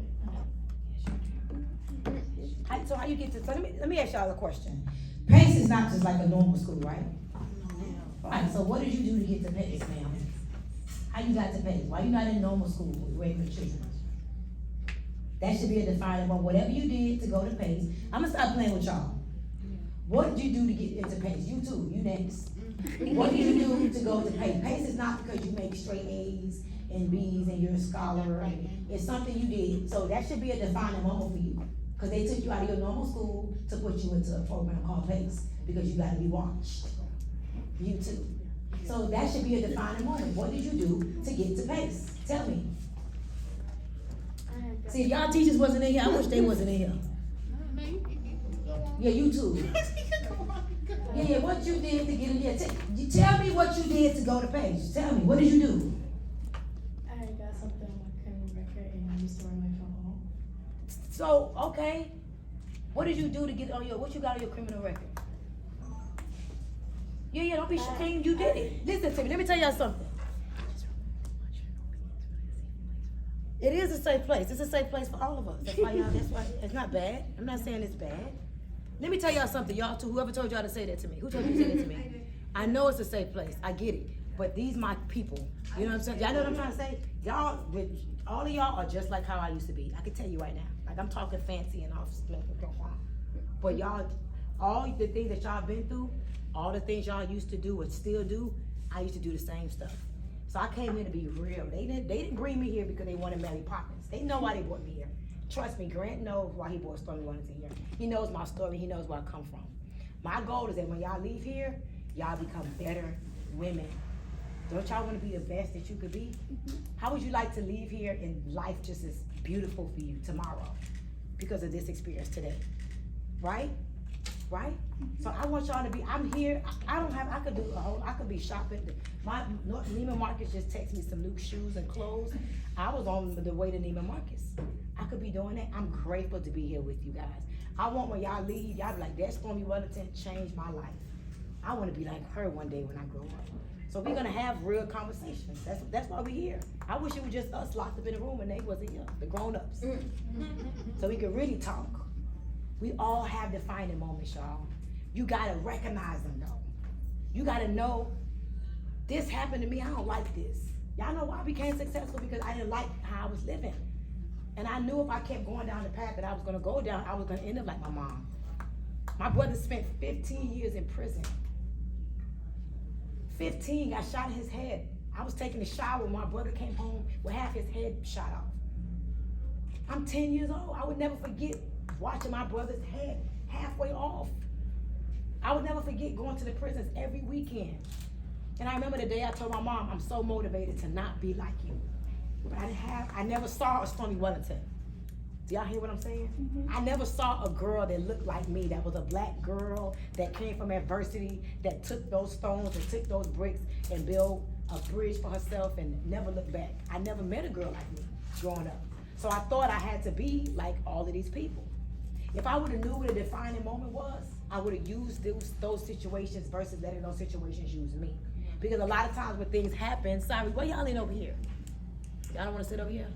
So how you get to, so let me ask y'all a question. PACE is not just like a normal school, right? Right, so what did you do to get to PACE, ma'am? How you got to PACE? Why you not in normal school with regular children? That should be a defining moment. Whatever you did to go to PACE, I'm gonna stop playing with y'all. What did you do to get into PACE? You too, you next. What did you do to go to PACE? PACE is not because you make straight A's and B's and you're a scholar. It's something you did. So that should be a defining moment for you. Because they took you out of your normal school to put you into a program called PACE because you gotta be watched. You too. So that should be a defining moment. What did you do to get to PACE? Tell me. See, if y'all teachers wasn't in here, I wish they wasn't in here. Yeah, you too. Yeah, what you did to get in here. Tell me what you did to go to PACE. Tell me, what did you do? I got something on my criminal record and I used to run my phone home. So, okay. What did you do to get on what you got on your criminal record? Yeah, don't be ashamed, you did it. Listen to me, let me tell y'all something. It is a safe place. It's a safe place for all of us. That's why it's not bad. I'm not saying it's bad. Let me tell y'all something, y'all too. Whoever told y'all to say that to me. Who told you to say that to me? I know it's a safe place. I get it. But these my people. You know what I'm saying? Y'all know what I'm trying to say? Y'all, all of y'all are just like how I used to be. I can tell you right now. Like, I'm talking fancy and off. But y'all, all the things that y'all been through, all the things y'all used to do and still do, I used to do the same stuff. So I came here to be real. They didn't bring me here because they wanted Mary Poppins. They know why they brought me here. Trust me, Grant knows why he brought Stormy Wellington here. He knows my story. He knows where I come from. My goal is that when y'all leave here, y'all become better women. Don't y'all want to be the best that you could be? Mm-hmm. How would you like to leave here and life just is beautiful for you tomorrow because of this experience today? Right? Right? Mm-hmm. So I want y'all to be, I'm here, I could be shopping. My Neiman Marcus just texted me some new shoes and clothes. I was on the way to Neiman Marcus. I could be doing that. I'm grateful to be here with you guys. I want when y'all leave, y'all be like, that Stormy Wellington changed my life. I want to be like her one day when I grow up. So we're gonna have real conversations. That's why we're here. I wish it was just us locked up in a room and they wasn't here, the grown-ups. So we could really talk. We all have defining moments, y'all. You gotta recognize them though. You gotta know, this happened to me, I don't like this. Y'all know why I became successful? Because I didn't like how I was living. And I knew if I kept going down the path that I was gonna go down, I was gonna end up like my mom. My brother spent 15 years in prison. 15, got shot in his head. I was taking a shower when my brother came home with half his head shot off. I'm 10 years old. I would never forget watching my brother's head halfway off. I would never forget going to the prisons every weekend. And I remember the day I told my mom, I'm so motivated to not be like you. But I never saw a Stormy Wellington. Do y'all hear what I'm saying? I never saw a girl that looked like me, that was a black girl, that came from adversity, that took those stones and took those bricks and built a bridge for herself and never looked back. I never met a girl like me growing up. So I thought I had to be like all of these people. If I would have knew what a defining moment was, I would have used those situations versus letting those situations use me. Because a lot of times when things happen, sorry, why y'all ain't over here? Y'all don't want to sit over here?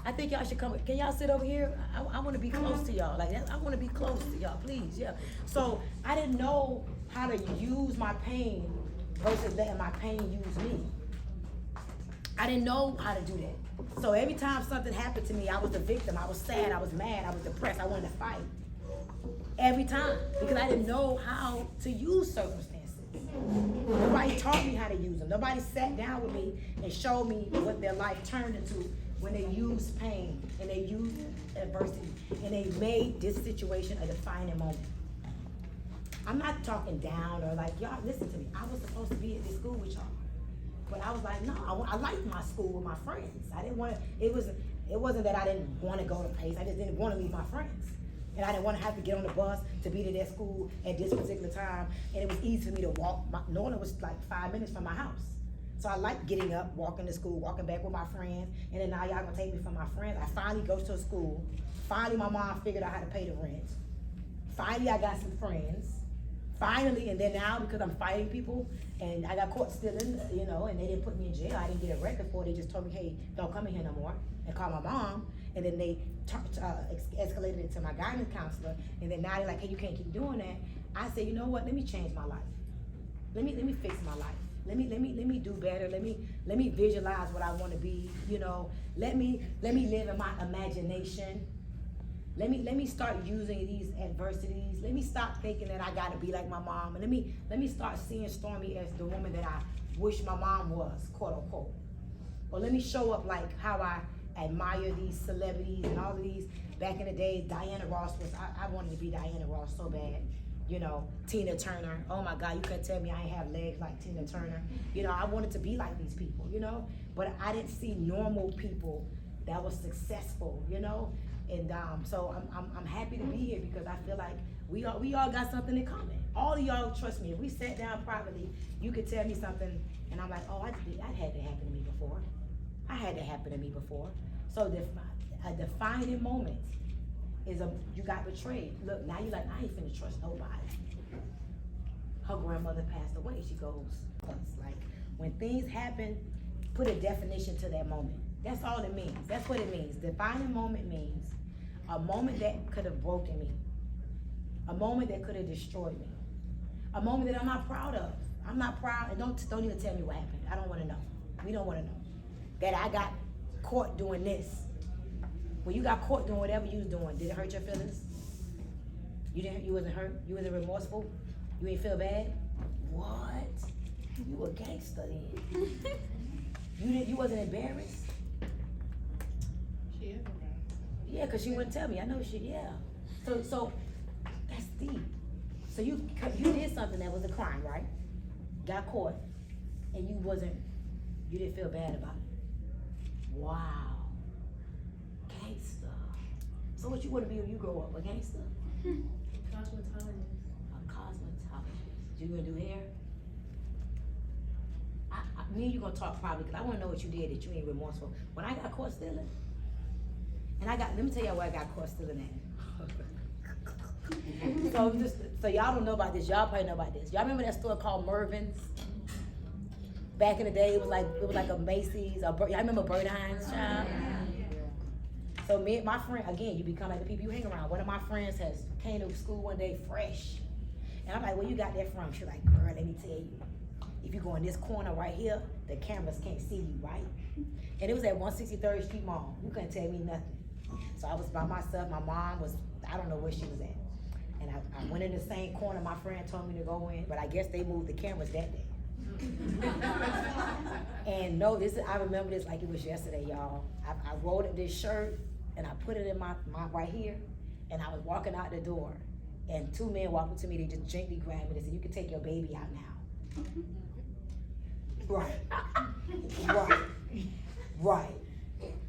I think y'all should come. Can y'all sit over here? I want to be close to y'all. Like that. I want to be close to y'all, please. Yeah. So I didn't know how to use my pain versus letting my pain use me. I didn't know how to do that. So every time something happened to me, I was the victim. I was sad. I was mad. I was depressed. I wanted to fight. Every time, because I didn't know how to use circumstances. Nobody taught me how to use them. Nobody sat down with me and showed me what their life turned into when they used pain and they used adversity and they made this situation a defining moment. I'm not talking down or like, y'all listen to me. I was supposed to be at this school with y'all. But I was like, no, I liked my school with my friends. I didn't want to, it wasn't that I didn't want to go to Pace. I just didn't want to leave my friends. And I didn't want to have to get on the bus to be to that school at this particular time. And it was easy for me to walk, knowing it was like 5 minutes from my house. So I liked getting up, walking to school, walking back with my friends. And then now y'all gonna take me from my friends. I finally go to a school. Finally, my mom figured out how to pay the rent. Finally, I got some friends. Finally, and then now because I'm fighting people and I got caught stealing, you know, and they didn't put me in jail. I didn't get a record for it. They just told me, hey, don't come in here no more, and call my mom. And then they escalated it to my guidance counselor. And then now they're like, hey, you can't keep doing that. I said, you know what? Let me change my life. Let me fix my life. Let me do better. Let me visualize what I want to be. You know, let me live in my imagination. Let me start using these adversities. Let me stop thinking that I gotta be like my mom. And let me start seeing Stormy as the woman that I wish my mom was, quote unquote. Or let me show up like how I admire these celebrities and all of these. Back in the day, Diana Ross was, I wanted to be Diana Ross so bad. You know, Tina Turner. Oh my God, you couldn't tell me I ain't have legs like Tina Turner. You know, I wanted to be like these people, you know? But I didn't see normal people that was successful, you know? And so I'm happy to be here because I feel like we all got something in common. All of y'all, trust me, if we sat down privately, you could tell me something and I'm like, oh, that had to happen to me before. I had that happen to me before. So a defining moment is you got betrayed. Look, now you're like, I ain't finna trust nobody. Her grandmother passed away. She goes, like, when things happen, put a definition to that moment. That's all it means. That's what it means. Defining moment means a moment that could have broken me. A moment that could have destroyed me. A moment that I'm not proud of. I'm not proud, and don't even tell me what happened. I don't want to know. We don't want to know. That I got caught doing this. When you got caught doing whatever you was doing, did it hurt your feelings? You wasn't hurt? You wasn't remorseful? You ain't feel bad? What? You a gangster then. You wasn't embarrassed? She is embarrassed. Yeah, because she wouldn't tell me. I know she, yeah. So that's deep. So you did something that was a crime, right? Got caught, and you didn't feel bad about it. Wow. Gangster. So what you want to be when you grow up? A gangster? Cosmetologist. A cosmetologist. You gonna do hair? Me and you gonna talk probably because I want to know what you did that you ain't remorseful. When I got caught stealing, and let me tell y'all where I got caught stealing at. So y'all don't know about this. Y'all probably know about this. Y'all remember that store called Mervin's? Back in the day, it was like a Macy's. Y'all remember Bert Hines' child? So me and my friend, again, you become like the people you hang around. One of my friends came to school one day fresh. And I'm like, where you got that from? She's like, girl, let me tell you. If you go in this corner right here, the cameras can't see you, right? And it was at 163rd Street Mall. You couldn't tell me nothing. So I was by myself. My mom was, I don't know where she was at. And I went in the same corner my friend told me to go in, but I guess they moved the cameras that day. And no, I remember this like it was yesterday, y'all. I rolled up this shirt and I put it in my right here, and I was walking out the door, and two men walked up to me. They just gently grabbed me. They said, "You can take your baby out now." Right.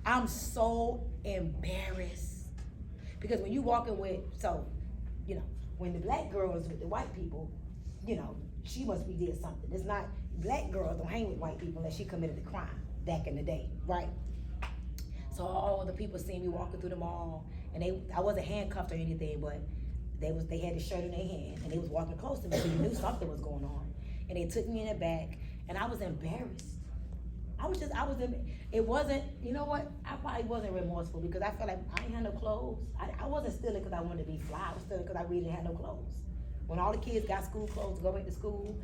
I'm so embarrassed because when you walking with, so, you know, when the black girl was with the white people, you know, she must be did something. It's not, black girls don't hang with white people unless she committed a crime back in the day, right? So all the people seen me walking through the mall, and I wasn't handcuffed or anything, but they had the shirt in their hand, and they was walking close to me, so you knew something was going on. And they took me in the back, and I was embarrassed. It wasn't, you know what? I probably wasn't remorseful because I felt like I ain't had no clothes. I wasn't stealing because I wanted to be fly. I was stealing because I really didn't have no clothes. When all the kids got school clothes to go back to school,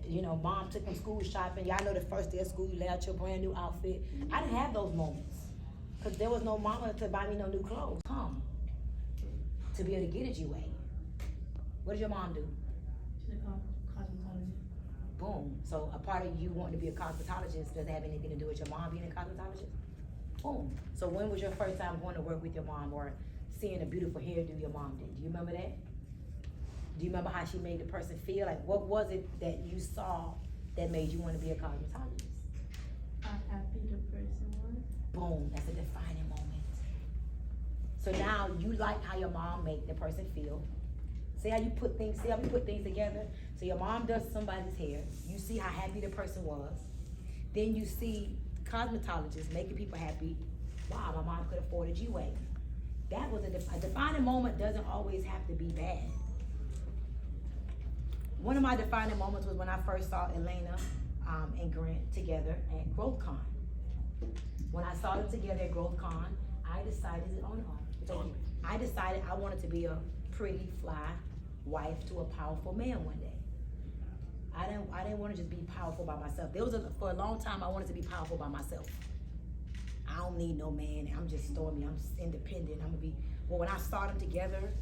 you know, mom took them school shopping. Y'all know the first day of school, you lay out your brand new outfit. I didn't have those moments because there was no mama to buy me no new clothes. To be able to get it your way. What did your mom do? She's a cosmetologist. Boom. So a part of you wanting to be a cosmetologist doesn't have anything to do with your mom being a cosmetologist? Boom. So when was your first time going to work with your mom or seeing a beautiful hairdo your mom did? Do you remember that? Do you remember how she made the person feel? Like, what was it that you saw that made you want to be a cosmetologist? How happy the person was. Boom. That's a defining moment. So now you like how your mom made the person feel. See how we put things together? So your mom does somebody's hair. You see how happy the person was. Then you see cosmetologists making people happy. Wow, my mom could afford a G-Wagon. That was a defining moment. Doesn't always have to be bad. One of my defining moments was when I first saw Elena and Grant together at GrowthCon. When I saw them together at GrowthCon, I decided I wanted to be a pretty, fly wife to a powerful man one day. I didn't want to just be powerful by myself. For a long time, I wanted to be powerful by myself. I don't need no man. I'm just Stormy. I'm just independent. Well, when I saw them together,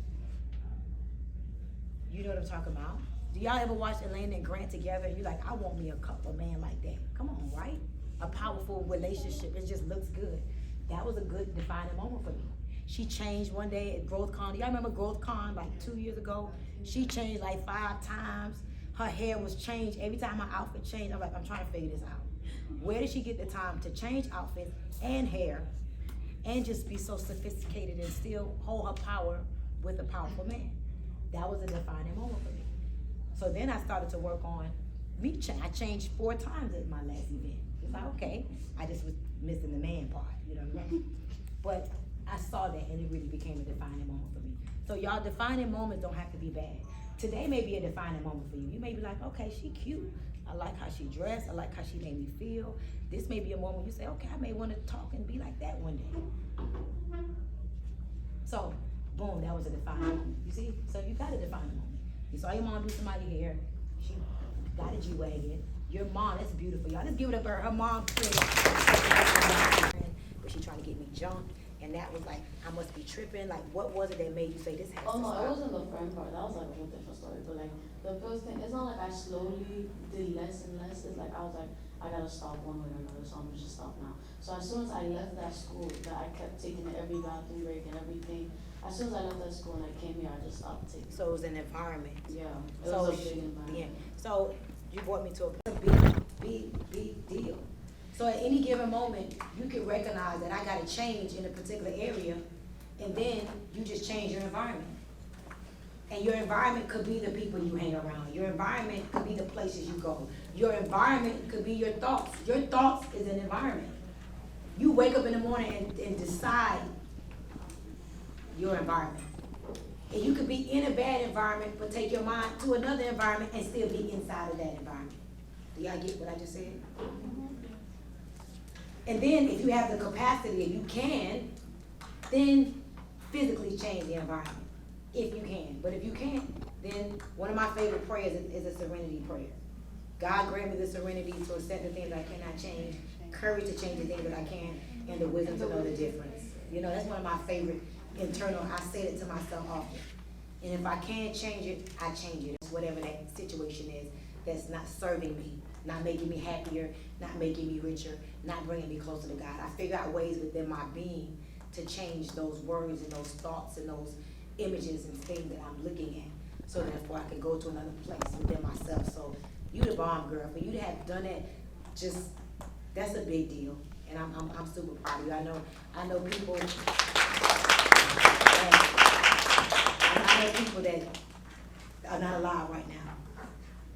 you know what I'm talking about. Do y'all ever watch Elena and Grant together? And you're like, I want me a couple man like that. Come on, right? A powerful relationship. It just looks good. That was a good defining moment for me. She changed one day at GrowthCon. Do y'all remember GrowthCon like 2 years ago? She changed like 5 times. Her hair was changed. Every time her outfit changed, I'm like, I'm trying to figure this out. Where did she get the time to change outfits and hair and just be so sophisticated and still hold her power with a powerful man? That was a defining moment for me. So then I started to work on I changed 4 times at my last event. It's like, okay, I just was missing the man part, you know what I mean? But I saw that and it really became a defining moment for me. So y'all, defining moments don't have to be bad. Today may be a defining moment for you. You may be like, okay, she cute. I like how she dressed. I like how she made me feel. This may be a moment you say, okay, I may want to talk and be like that one day. So, boom, that was a defining moment. You see? So you got a defining moment. You saw your mom do somebody's hair. She got a G-Wagon. Your mom, that's beautiful, y'all. Let's give it up for her. Her mom, but she trying to get me jumped. And that was like, I must be tripping. Like, what was it that made you say this has to No, stop? it wasn't the friend part. That was like a whole different story. But like the first thing, it's not like I slowly did less and less. It's like I was like, I gotta stop one way or another, so I'm gonna just stop now. So as soon as I left that school, that I kept taking every bathroom break and everything. As soon as I left that school and I came here, I just stopped taking. So it was an environment. Yeah, it was a big environment. Yeah. So you brought me to a big deal. So at any given moment, you can recognize that I gotta change in a particular area, and then you just change your environment. And your environment could be the people you hang around. Your environment could be the places you go. Your environment could be your thoughts. Your thoughts is an environment. You wake up in the morning and decide your environment. And you could be in a bad environment, but take your mind to another environment and still be inside of that environment. Do y'all get what I just said? And then if you have the capacity, and you can, then physically change the environment, if you can. But if you can't, then one of my favorite prayers is a serenity prayer. God grant me the serenity to accept the things I cannot change, courage to change the things that I can, and the wisdom to know the difference. You know, that's one of my favorite internal, I say it to myself often. And if I can't change it, I change it. Whatever that situation is that's not serving me, not making me happier, not making me richer, not bringing me closer to God. I figure out ways within my being to change those words and those thoughts and those images and things that I'm looking at, so therefore I can go to another place within myself. So you the bomb, girl. For you to have done that, just, that's a big deal. And I'm super proud of you. I know people that are not alive right now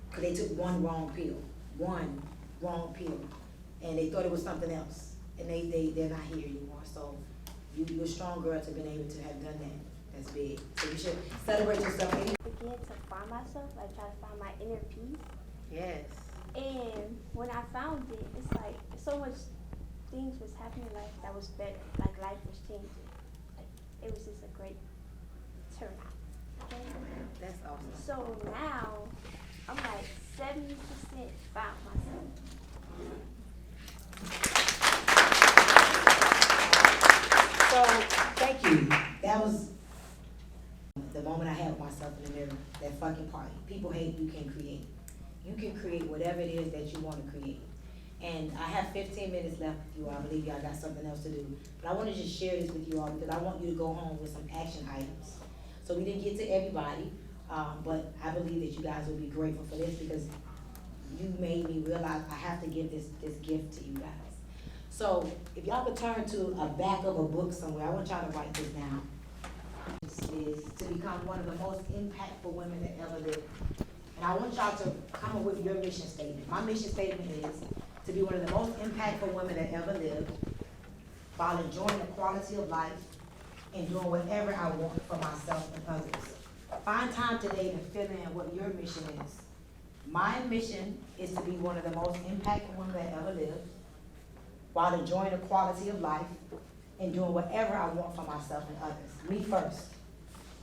because they took one wrong pill, and they thought it was something else, and they're not here anymore. So you're a strong girl to have been able to have done that. That's big. So you should celebrate yourself. Begin to find myself, like try to find my inner peace. Yes. And when I found it, it's like so much things was happening like that was better. Like life was changing. Like it was just a great turnout. Okay? That's awesome. So now I'm like 70% found myself. So thank you. That was the moment I had with myself in the mirror. That fucking party. People hate, you can create. You can create whatever it is that you want to create. And I have 15 minutes left with you all. I believe y'all got something else to do. But I want to just share this with you all because I want you to go home with some action items. So we didn't get to everybody, but I believe that you guys will be grateful for this because you made me realize I have to give this gift to you guys. So if y'all could turn to a back of a book somewhere, I want y'all to write this down. This is to become one of the most impactful women that ever lived. And I want y'all to come up with your mission statement. My mission statement is to be one of the most impactful women that ever lived while enjoying the quality of life and doing whatever I want for myself and others. Find time today to fill in what your mission is. My mission is to be one of the most impactful women that ever lived while enjoying the quality of life and doing whatever I want for myself and others. Me first.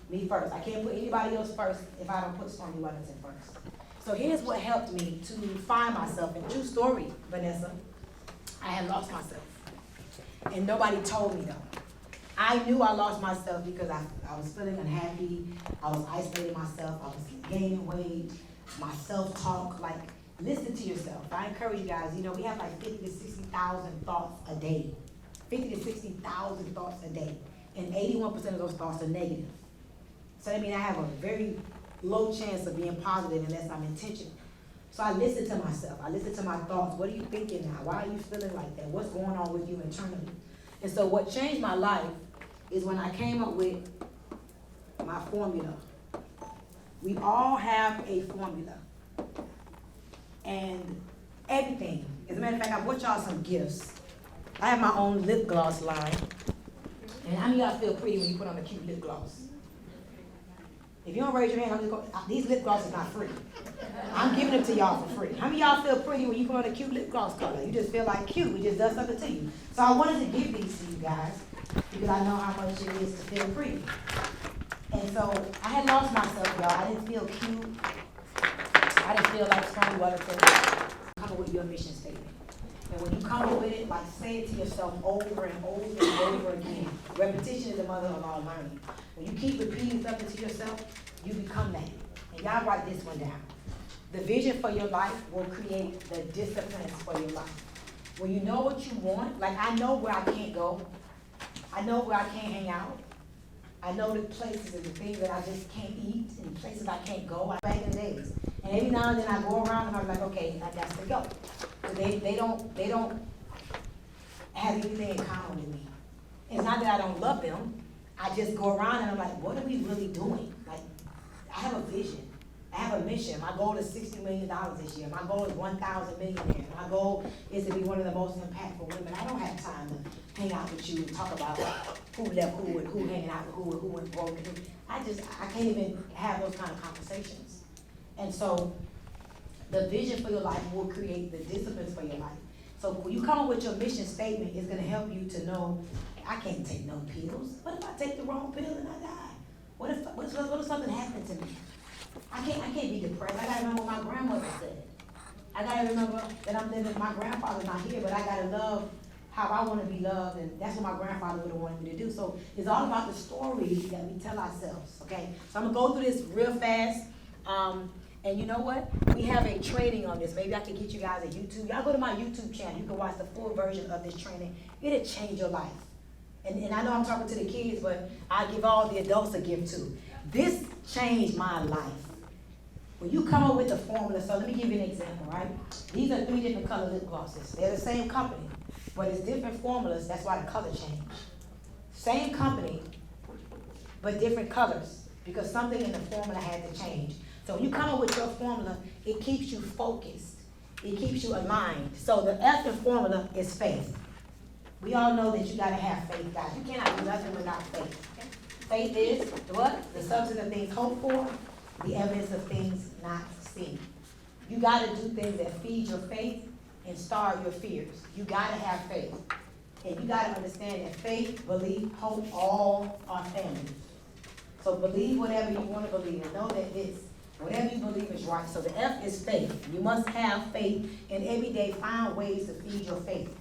Me first. I can't put anybody else first if I don't put Stormy Wellington first. So here's what helped me to find myself. And true story, Vanessa, I had lost myself. And nobody told me though. I knew I lost myself because I was feeling unhappy. I was isolating myself. I was gaining weight. My self-talk, like, listen to yourself. I encourage you guys, you know, we have like 50 to 60,000 thoughts a day. 50 to 60,000 thoughts a day. And 81% of those thoughts are negative. So that means I have a very low chance of being positive unless I'm intentional. So I listen to myself. I listen to my thoughts. What are you thinking now? Why are you feeling like that? What's going on with you internally? And so what changed my life is when I came up with my formula. We all have a formula. And everything. As a matter of fact, I brought y'all some gifts. I have my own lip gloss line. And how many of y'all feel pretty when you put on a cute lip gloss? If you don't raise your hand, I'm just going, these lip glosses is not free. I'm giving them to y'all for free. How many of y'all feel pretty when you put on a cute lip gloss color? You just feel like cute. We just does something to you. So I wanted to give these to you guys because I know how much it is to feel pretty. And so I had lost myself, y'all. I didn't feel cute. I didn't feel like Stormy Wellington. Come up with your mission statement. And when you come up with it, like say it to yourself over and over and over again. Repetition is the mother of all learning. When you keep repeating something to yourself, you become that. And y'all write this one down. The vision for your life will create the disciplines for your life. When you know what you want, like I know where I can't go. I know where I can't hang out. I know the places and the things that I just can't eat and places I can't go. Back in the days. And every now and then I go around and I'm like, okay, I got to go. So they don't have anything in common with me. It's not that I don't love them. I just go around and I'm like, what are we really doing? Like, I have a vision. I have a mission. My goal is $60 million this year. My goal is 1,000 millionaires. My goal is to be one of the most impactful women. I don't have time to hang out with you and talk about who left who and who hanging out with who went broke. I can't even have those kind of conversations. And so the vision for your life will create the disciplines for your life. So when you come up with your mission statement, it's going to help you to know, I can't take no pills. What if I take the wrong pill and I die? What if something happened to me? I can't be depressed. I gotta remember what my grandmother said. I gotta remember that I'm living, my grandfather's not here, but I gotta love how I want to be loved, and that's what my grandfather would have wanted me to do. So it's all about the stories that we tell ourselves, okay? So I'm going to go through this real fast. And you know what? We have a training on this. Maybe I can get you guys a YouTube. Y'all go to my YouTube channel. You can watch the full version of this training. It'll change your life. And I know I'm talking to the kids, but I give all the adults a gift too. This changed my life. When you come up with the formula, so let me give you an example, right? These are 3 different color lip glosses. They're the same company, but it's different formulas. That's why the color changed. Same company, but different colors, because something in the formula had to change. So when you come up with your formula, it keeps you focused. It keeps you aligned. So the F in formula is faith. We all know that you gotta have faith, guys. You cannot do nothing without faith. Faith is the what? The substance of things hoped for, the evidence of things not seen. You gotta do things that feed your faith and starve your fears. You gotta have faith. And you gotta understand that faith, belief, hope, all are family. So believe whatever you wanna believe and know that this. Whatever you believe is right. So the F is faith. You must have faith, and every day find ways to feed your faith.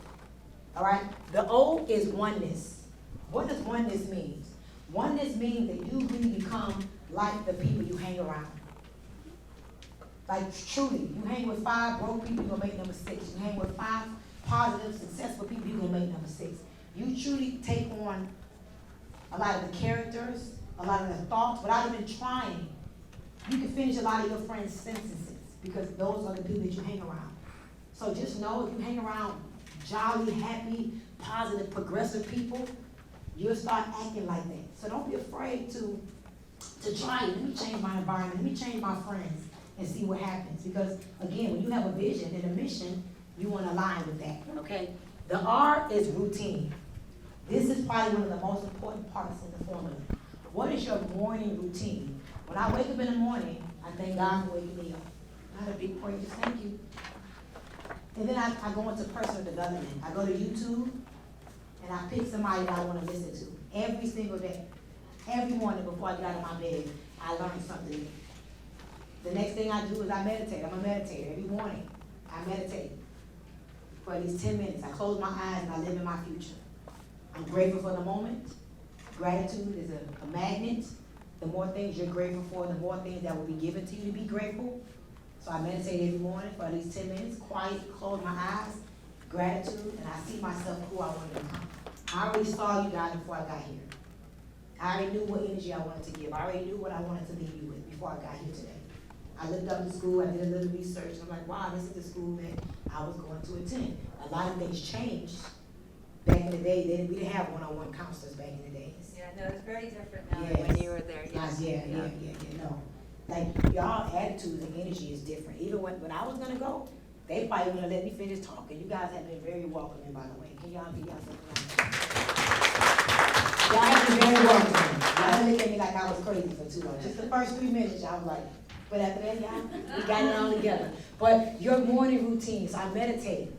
All right? The O is oneness. What does oneness mean? Oneness means that you really become like the people you hang around. Like truly, you hang with 5 broke people, you're gonna make number 6. You hang with 5 positive, successful people, you're gonna make number 6. You truly take on a lot of the characters, a lot of the thoughts, without even trying. You can finish a lot of your friends' sentences because those are the people that you hang around. So just know if you hang around jolly, happy, positive, progressive people, you'll start acting like that. So don't be afraid to try it. Let me change my environment. Let me change my friends and see what happens. Because again, when you have a vision and a mission, you want to align with that, okay? The R is routine. This is probably one of the most important parts in the formula. What is your morning routine? When I wake up in the morning, I thank God for waking me up. I had a big prayer, just thank you. And then I go into personal development. I go to YouTube, and I pick somebody that I want to listen to every single day. Every morning before I get out of my bed, I learn something new. The next thing I do is I meditate. I'm a meditator. Every morning, I meditate for at least 10 minutes. I close my eyes and I live in my future. I'm grateful for the moment. Gratitude is a magnet. The more things you're grateful for, the more things that will be given to you to be grateful. So I meditate every morning for at least 10 minutes, quiet, close my eyes, gratitude, and I see myself who I want to become. I already saw you guys before I got here. I already knew what energy I wanted to give. I already knew what I wanted to leave you with before I got here today. I looked up the school, I did a little research, and I'm like, wow, this is the school that I was going to attend. A lot of things changed. Back in the day, we didn't have one-on-one counselors back in the days. Yeah, no, it's very different now Yes. than when you were there. Yes. Yeah, no. Like, y'all attitudes and energy is different. Even when I was gonna go, they probably wouldn't let me finish talking. You guys have been very welcoming, by the way. Can y'all be y'all something? Y'all have been very welcoming. Y'all didn't look at me like I was crazy for too long. Just the first 3 minutes, I was like, but after that, y'all, we got it all together. But your morning routine, so I meditate.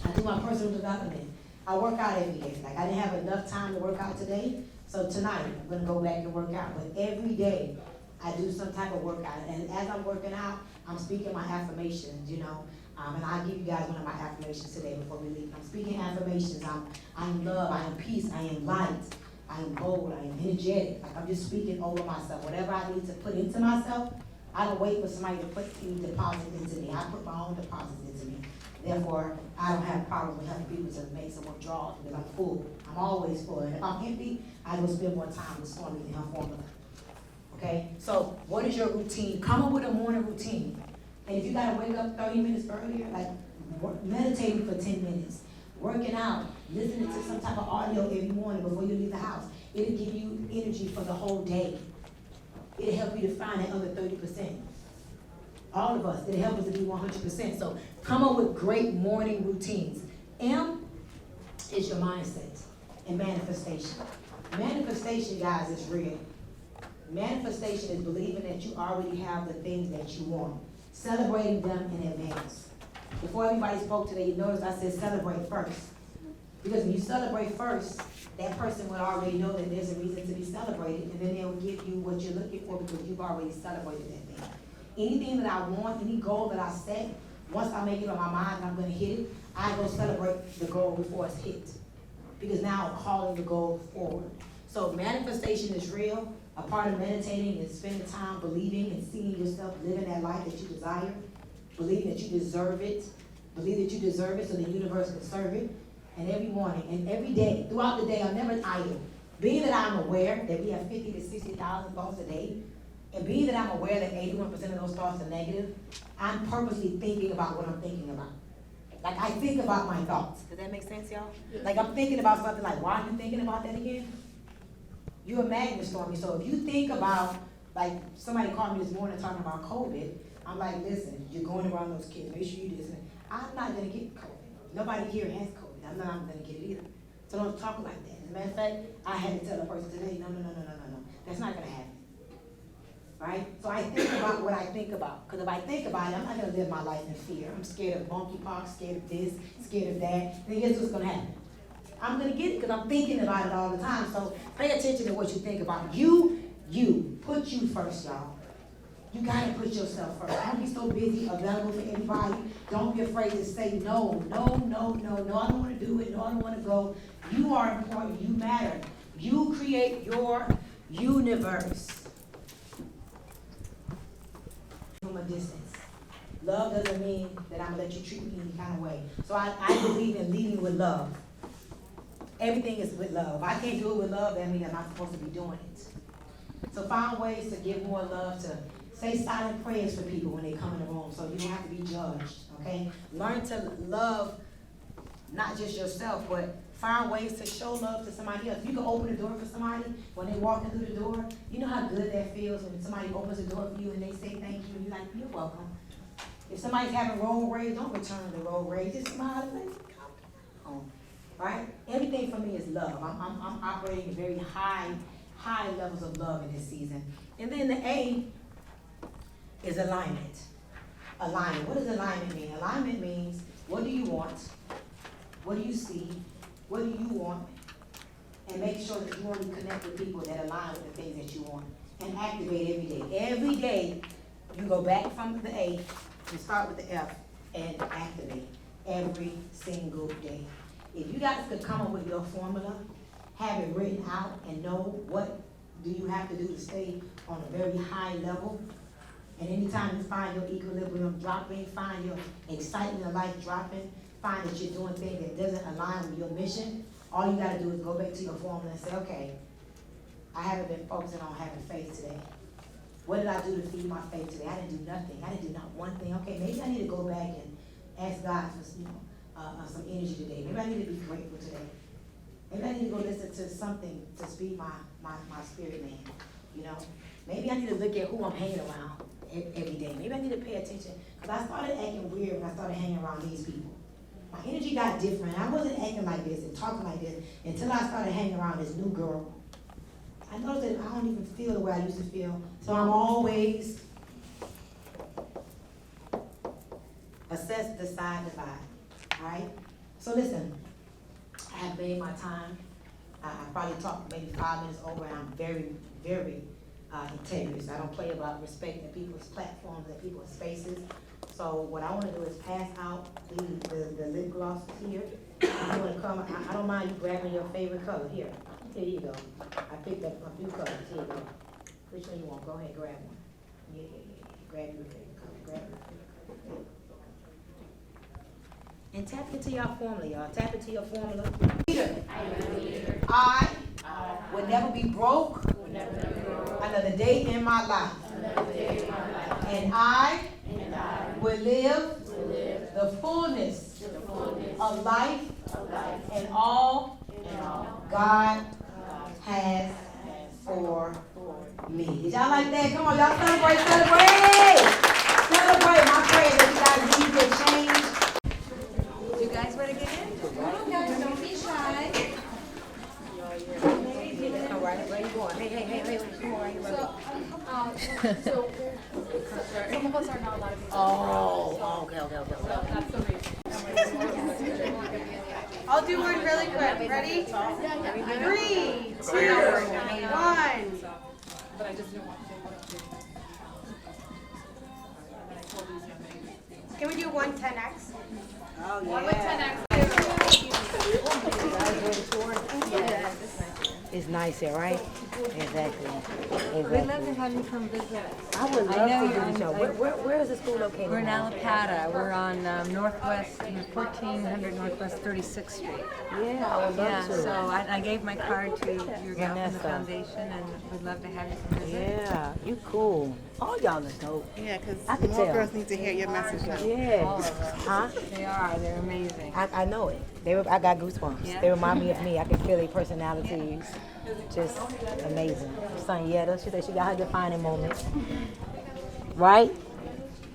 I do my personal development. I work out every day. Like, I didn't have enough time to work out today, so tonight I'm gonna go back and work out. But every day I do some type of workout, and as I'm working out, I'm speaking my affirmations, you know. And I'll give you guys one of my affirmations today before we leave. I'm speaking affirmations. I'm love. I am peace. I am light. I am bold. I am energetic. Like, I'm just speaking over myself. Whatever I need to put into myself, I don't wait for somebody to put any deposit into me. I put my own deposits into me. Therefore, I don't have problems with helping people to make some withdrawals because I'm full. I'm always full. And if I'm empty, I will spend more time with Stormy and her formula. Okay? So, what is your routine? Come up with a morning routine. And if you gotta wake up 30 minutes earlier, like meditating for 10 minutes, working out, listening to some type of audio every morning before you leave the house, it'll give you energy for the whole day. It'll help you to find that other 30%. All of us, it'll help us to be 100%. So come up with great morning routines. M is your mindset and manifestation. Manifestation, guys, is real. Manifestation is believing that you already have the things that you want. Celebrating them in advance. Before everybody spoke today, you notice I said celebrate first. Because when you celebrate first, that person will already know that there's a reason to be celebrated, and then they'll give you what you're looking for because you've already celebrated that thing. Anything that I want, any goal that I set, once I make it on my mind and I'm gonna hit it, I go celebrate the goal before it's hit. Because now I'm calling the goal forward. So manifestation is real. A part of meditating is spending time believing and seeing yourself living that life that you desire. Believing that you deserve it. Believe that you deserve it so the universe can serve it. And every morning and every day, throughout the day, I'm never idle. Being that I'm aware that we have 50 to 60,000 thoughts a day, and being that I'm aware that 81% of those thoughts are negative, I'm purposely thinking about what I'm thinking about. Like I think about my thoughts. Does that make sense, y'all? Like I'm thinking about something like, why are you thinking about that again? You're a magnet, Stormy. So if you think about, like somebody called me this morning talking about COVID, I'm like, listen, you're going around those kids, make sure you do this. I'm not gonna get COVID. Nobody here has COVID. I'm not gonna get it either. So don't talk like that. As a matter of fact, I had to tell a person today, no. That's not gonna happen. Right? So I think about what I think about. Because if I think about it, I'm not gonna live my life in fear. I'm scared of monkeypox, scared of this, scared of that. Then guess what's gonna happen? I'm gonna get it because I'm thinking about it all the time. So pay attention to what you think about. You, put you first, y'all. You gotta put yourself first. Don't be so busy, available for anybody. Don't be afraid to say no. No, I don't wanna do it. No, I don't wanna go. You are important. You matter. You create your universe. From a distance. Love doesn't mean that I'm gonna let you treat me any kind of way. So I believe in leading with love. Everything is with love. If I can't do it with love, that means I'm not supposed to be doing it. So find ways to give more love, to say silent prayers for people when they come in the room so you don't have to be judged, okay? Learn to love not just yourself, but find ways to show love to somebody else. You can open the door for somebody when they walk in through the door. You know how good that feels when somebody opens the door for you and they say thank you and you're like, you're welcome. If somebody's having road rage, don't return the road rage. Just smile and say, come on. Right? Everything for me is love. I'm operating at very high levels of love in this season. And then the A is alignment. Alignment. What does alignment mean? Alignment means, what do you want? What do you see? What do you want? And make sure that you only connect with people that align with the things that you want. And activate every day. Every day, you go back from the A, you start with the F, and activate every single day. If you guys could come up with your formula, have it written out, and know what do you have to do to stay on a very high level. And anytime you find your equilibrium dropping, find your excitement of life dropping, find that you're doing things that doesn't align with your mission, all you gotta do is go back to your formula and say, okay, I haven't been focusing on having faith today. What did I do to feed my faith today? I didn't do nothing. I didn't do not one thing. Okay, maybe I need to go back and ask God for some energy today. Maybe I need to be grateful today. Maybe I need to go listen to something to speed my spirit man, you know? Maybe I need to look at who I'm hanging around every day. Maybe I need to pay attention. Because I started acting weird when I started hanging around these people. My energy got different. I wasn't acting like this and talking like this until I started hanging around this new girl. I noticed that I don't even feel the way I used to feel. So I'm always assess, decide, divide. All right? So listen, I have made my time. I probably talked maybe 5 minutes over, and I'm very, very integrous. I don't play about respecting people's platforms and people's spaces. So what I want to do is pass out the lip glosses here. If you want to come, I don't mind you grabbing your favorite color. Here you go. I picked up a few colors. Here you go. Which one you want? Go ahead, grab one. Yeah. Grab your favorite color. Grab your favorite color. And tap into your formula, y'all. Tap into your formula. I will never be broke another day in my life. And I will live the fullness of life and all God has for me. Did y'all like that? Come on, y'all celebrate. Celebrate. My prayer that you guys need to change. You guys ready to get in? Come on, guys, don't be shy. All right, where you going? Hey, come on, you ready? So some of us are not allowed to be. Oh, okay. So that's the reason. I'll do one really quick. Ready? 3, 2, 1. But I just didn't want to. Can we do 1 10x? Oh, One with 10X. It's nice here, right? Exactly. We'd love to have you come visit. I would love to do the show. Where is the school located? We're in Alapata. We're on Northwest, 1400 Northwest 36th Street. Yeah, I would love to. So I gave my card to your gal from the Vanessa. foundation, and we'd love to have you come visit. Yeah, you cool. All y'all is dope. Yeah, I because could more tell. girls need to hear your message now. Yeah. All of us. Huh? They are. They're amazing. I know it. I got goosebumps. Yeah. They remind me of me. I can feel their personalities. Just amazing. Sonyetta, she said she got her defining moments. Right?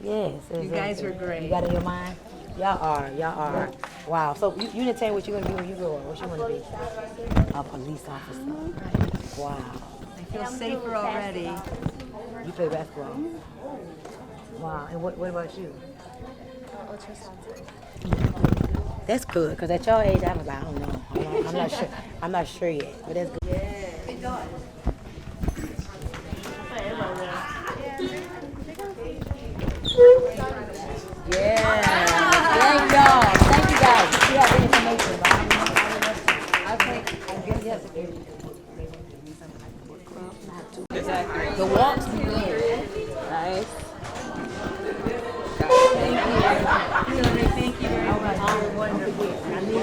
Yes. You guys were great. You got it in your mind? Y'all are. Wow. So you didn't tell me what you're going to be when you grow up. What you want to be? A police officer. Wow. I feel safer already. You play basketball? Wow. And what about you? That's good, because at your age, I was like, I don't know. I'm not sure. I'm not sure yet, but that's good. Yeah. Thank y'all. Thank you guys. If you have any information about the walks begin. Nice. Thank you very much. You're wonderful. I need it.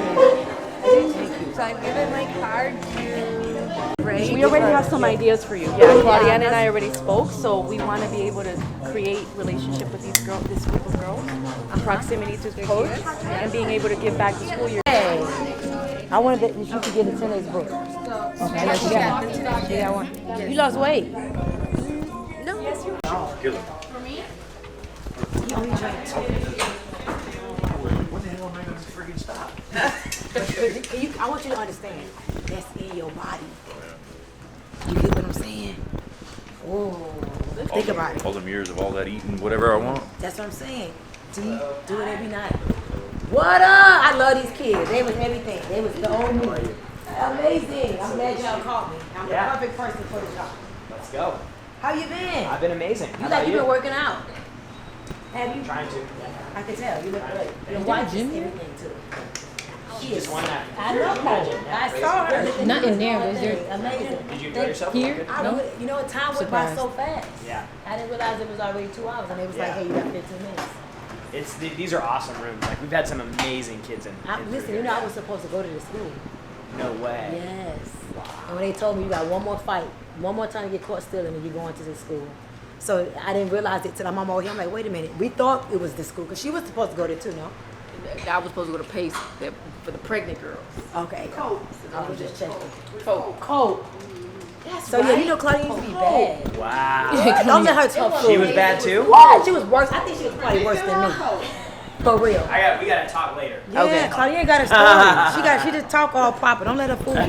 Thank you. So I've given my card to Ray. We already have some ideas for you. Yeah, Claudiana and I already spoke, so we want to be able to create relationship with these girls, this group of girls, proximity to the coach, and being able to give back to school year. Hey, I wanted that you could get a 10X book. Okay, let's get it. Yeah, one. You lost weight. No. Yes, you. For me? You only drank 2. When the hell am I going to freaking stop? I want you to understand, that's in your body. You get what I'm saying? Oh, think about it. All them years of all that eating, whatever I want. That's what I'm saying. Do it every night. What up? I love these kids. They was everything. They was the old me. Amazing. I'm glad y'all caught me. I'm the perfect person for the job. Let's go. How you been? I've been amazing. You like you been working out? Have you? Trying to. I can tell. You look great. Your wife is everything too. She just won that. I know her. I saw her. Not in there, was there? Amazing. Did you enjoy yourself? Here? No. You know what? Time went by so fast. Yeah. I didn't realize it was already 2 hours, and they was like, "Hey, you got 15 minutes." These are awesome rooms. Like we've had some amazing kids in. Listen, you know I was supposed to go to the school. No way. Yes. And when they told me you got one more fight, one more time to get caught stealing, and you're going to the school. So I didn't realize it till I'm over here. I'm like, wait a minute. We thought it was the school because she was supposed to go there too, no? I was supposed to go to PACE for the pregnant girls. Okay. Colt. I was just checking. Colt. That's so right. Yeah, you know Claudia used to be bad. Wow. Don't let her talk. She was bad too? What? She was worse. I think she was probably worse than me. For real. We gotta talk later. Yeah, okay. Claudia got a story. She just talk all proper. Don't let her fool you.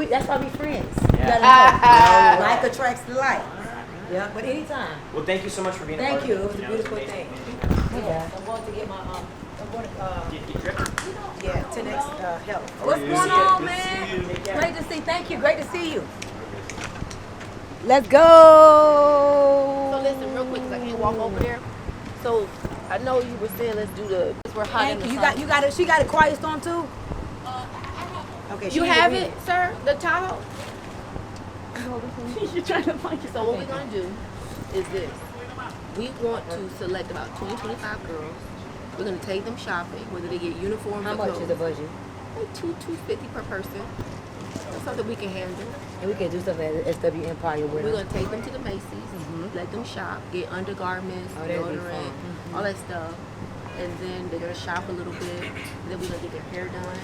Yeah, that's why we friends. You gotta know. Like attracts the like. Yeah, but anytime. Well, thank you so much for being Thank a part you. of It was a beautiful thing. Yeah. I'm going to get my I'm going to Get dripped? yeah, 10X help. What's going on, man? Great to see. Thank you. Great to see you. Let's go. So listen, real quick, 'cause I can't walk over there. So I know you were saying let's do the. We're hot in the sun. You got it. She got a quiet storm too. Okay. You have it, sir. The Tahoe. You're trying to find yourself. So what we're gonna do is this. We want to select about 20-25 girls. We're gonna take them shopping, whether they get uniforms. How much is the budget? Like $250 per person. That's something we can handle. And we can do something at SW Empire with We're them. gonna take them to the Macy's, let them shop, get undergarments, deodorant, all that stuff, and then they're gonna shop a little bit. Then we're gonna get their hair done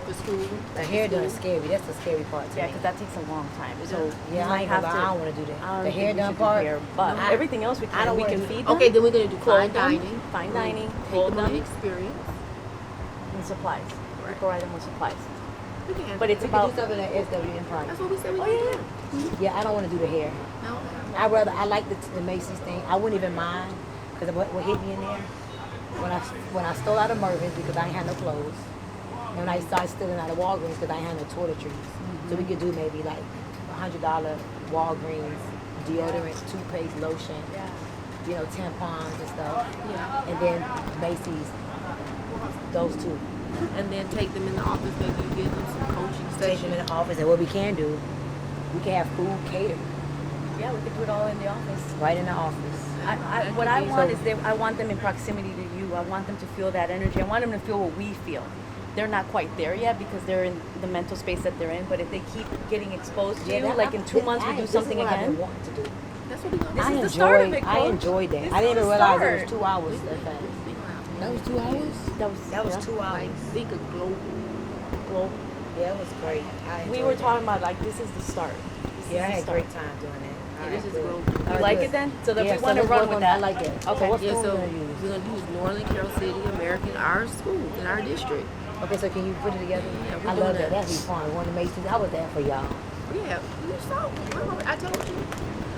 for school. The hair done is scary. That's the scary part. Yeah, because that takes a long time. So yeah, I don't want to do that. The hair done part, but everything else we can feed them. Okay, then we're gonna do fine fine dining, take them on experience, and supplies. We provide them with supplies. But it's about do something at SW Empire. That's what we said we can do. Yeah, I don't want to do the hair. No. I like the Macy's thing. I wouldn't even mind because what hit me in there when I stole out of Mervin's because I ain't had no clothes, and when I started stealing out of Walgreens because I ain't had no toiletries. So we could do maybe like $100 Walgreens deodorant, toothpaste, lotion, tampons and stuff. Yeah. And then Macy's those two. And then take them in the office, maybe you give them some coaching Take session. them in the office, and what we can do, we can have food catered Yeah, we could do it all in the office. right in the office. What I want is I want them in proximity to you. I want them to feel that energy. I want them to feel what we feel. They're not quite there yet because they're in the mental space that they're in. But if they keep getting exposed to you, like in 2 months we do something this is what I've again. been wanting to do. That's what we gonna This do. is the start of it, I Coach. enjoyed that. This I is didn't even the realize start. it was 2 hours that fast. That was 2 hours? That was 2 hours. Like, think of global. Yeah, it was great. We were talking about like this is the start. This Yeah, I is had the a great start. time doing that. This is global. You like it then? So that Yeah, we so want to let's run work with on that. I like that. Okay. What Yeah, school so we're gonna use? we're gonna use Northern, Carroll City, American, our schools in our district. Okay, so can you put it together? Yeah, we I doing love that. that. That'd be fun. One of the Masons. I was there for y'all. Yeah, you saw. Remember, I told you.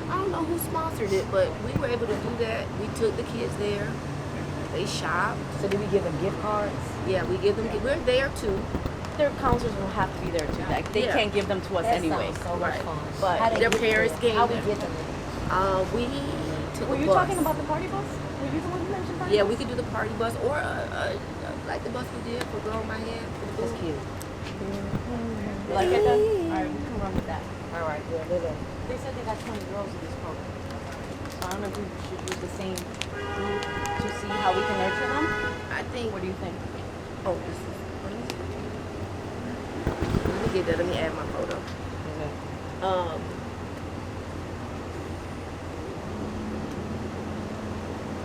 I don't know who sponsored it, but we were able to do that. We took the kids there. They shopped. So did we give them gift cards? Yeah, we give them. We're there too. Their counselors will have to be there too. Like they Yeah. can't give them to us That anyway. sounds so much Right. fun. But How they their get parents there? gave How we them. get them there? We took Were a you bus. talking about the party bus? Were you the one who mentioned party Yeah, bus? we could do the party bus or like the bus we did for Grow My Hand. That's cute. You like it then? All right, we can run with that. All right, good. Look at They said they got 20 girls in this program. So I don't know if we should use the same group to see how we can nurture them. I think. What do you think? Oh, this is. Let me get that. Let me add my photo.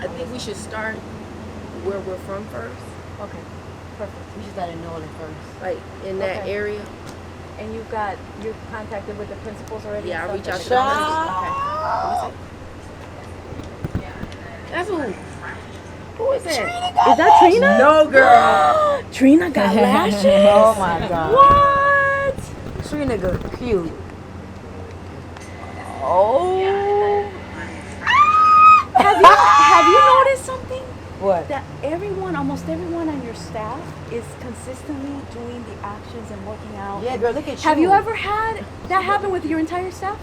I think we should start where we're from first, Okay, perfect. We should start in New Orleans first. like in that Okay. area. And you're contacted with the principals already? Yeah, and I reach out stuff? to them. Okay. That's who. Who is that? Is that Trina? No, girl. Trina got lashes? Oh my God. What? Trina good, cute. Oh. Have you noticed something? What? That almost everyone on your staff is consistently doing the actions and working out. Yeah, girl, look at you. Have you ever had that happen with your entire staff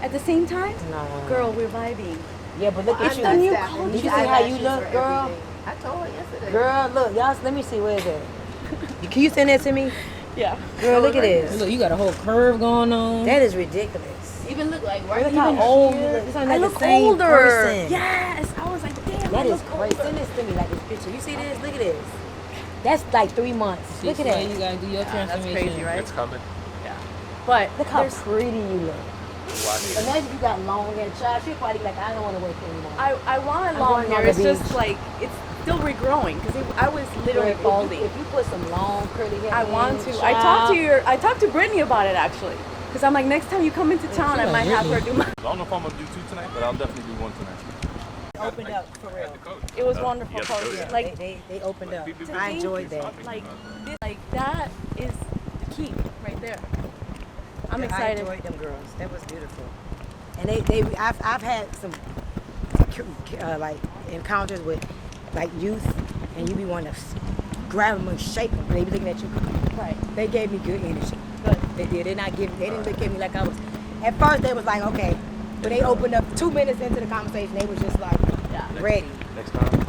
at the same time? No. Girl, we're vibing. Yeah, but look at It's you. the new Did culture. you see how you look, girl? I told her yesterday. Girl, look, y'all. Let me see. Where is it? Can you send that to me? Yeah. Girl, look at this. Look, you got a whole curve going on. That is ridiculous. Even look like right Look even how old you here. look. This ain't I like the look same older. person. Yes. I was like, damn. That I is look crazy. older. Send this to me, like this picture. You see this? Look at this. That's like 3 months. See, Look at so that. You gotta do your That's transformation. crazy, right? It's coming. But Look how there's- pretty you look. Watch it. Imagine you got long hair, child. She'll probably be like, I don't want to work anymore. I want I'm long going hair. on the It's just beach. like it's still regrowing because I was literally Girl, balding. If you put some long curly hair, I want in, to. child. I talked to Brittany about it actually, because I'm like, next time you come into town, I might have her do my. I don't know if I'm gonna do 2 tonight, but I'll definitely do 1 tonight. Opened up for real. It was wonderful, Yeah, Coach. yeah. Like, They opened up. to I think, enjoyed that. like that is the key right there. I'm I excited. enjoyed them girls. That was beautiful. And I've had some like encounters with like youth, and you be wanting to grab them and shake them, and they be looking at you. Right. They gave me good energy. Good. They did. They didn't look at me like I was. At first they was like, okay, but they opened up 2 minutes into the conversation. They was just like ready. Next time,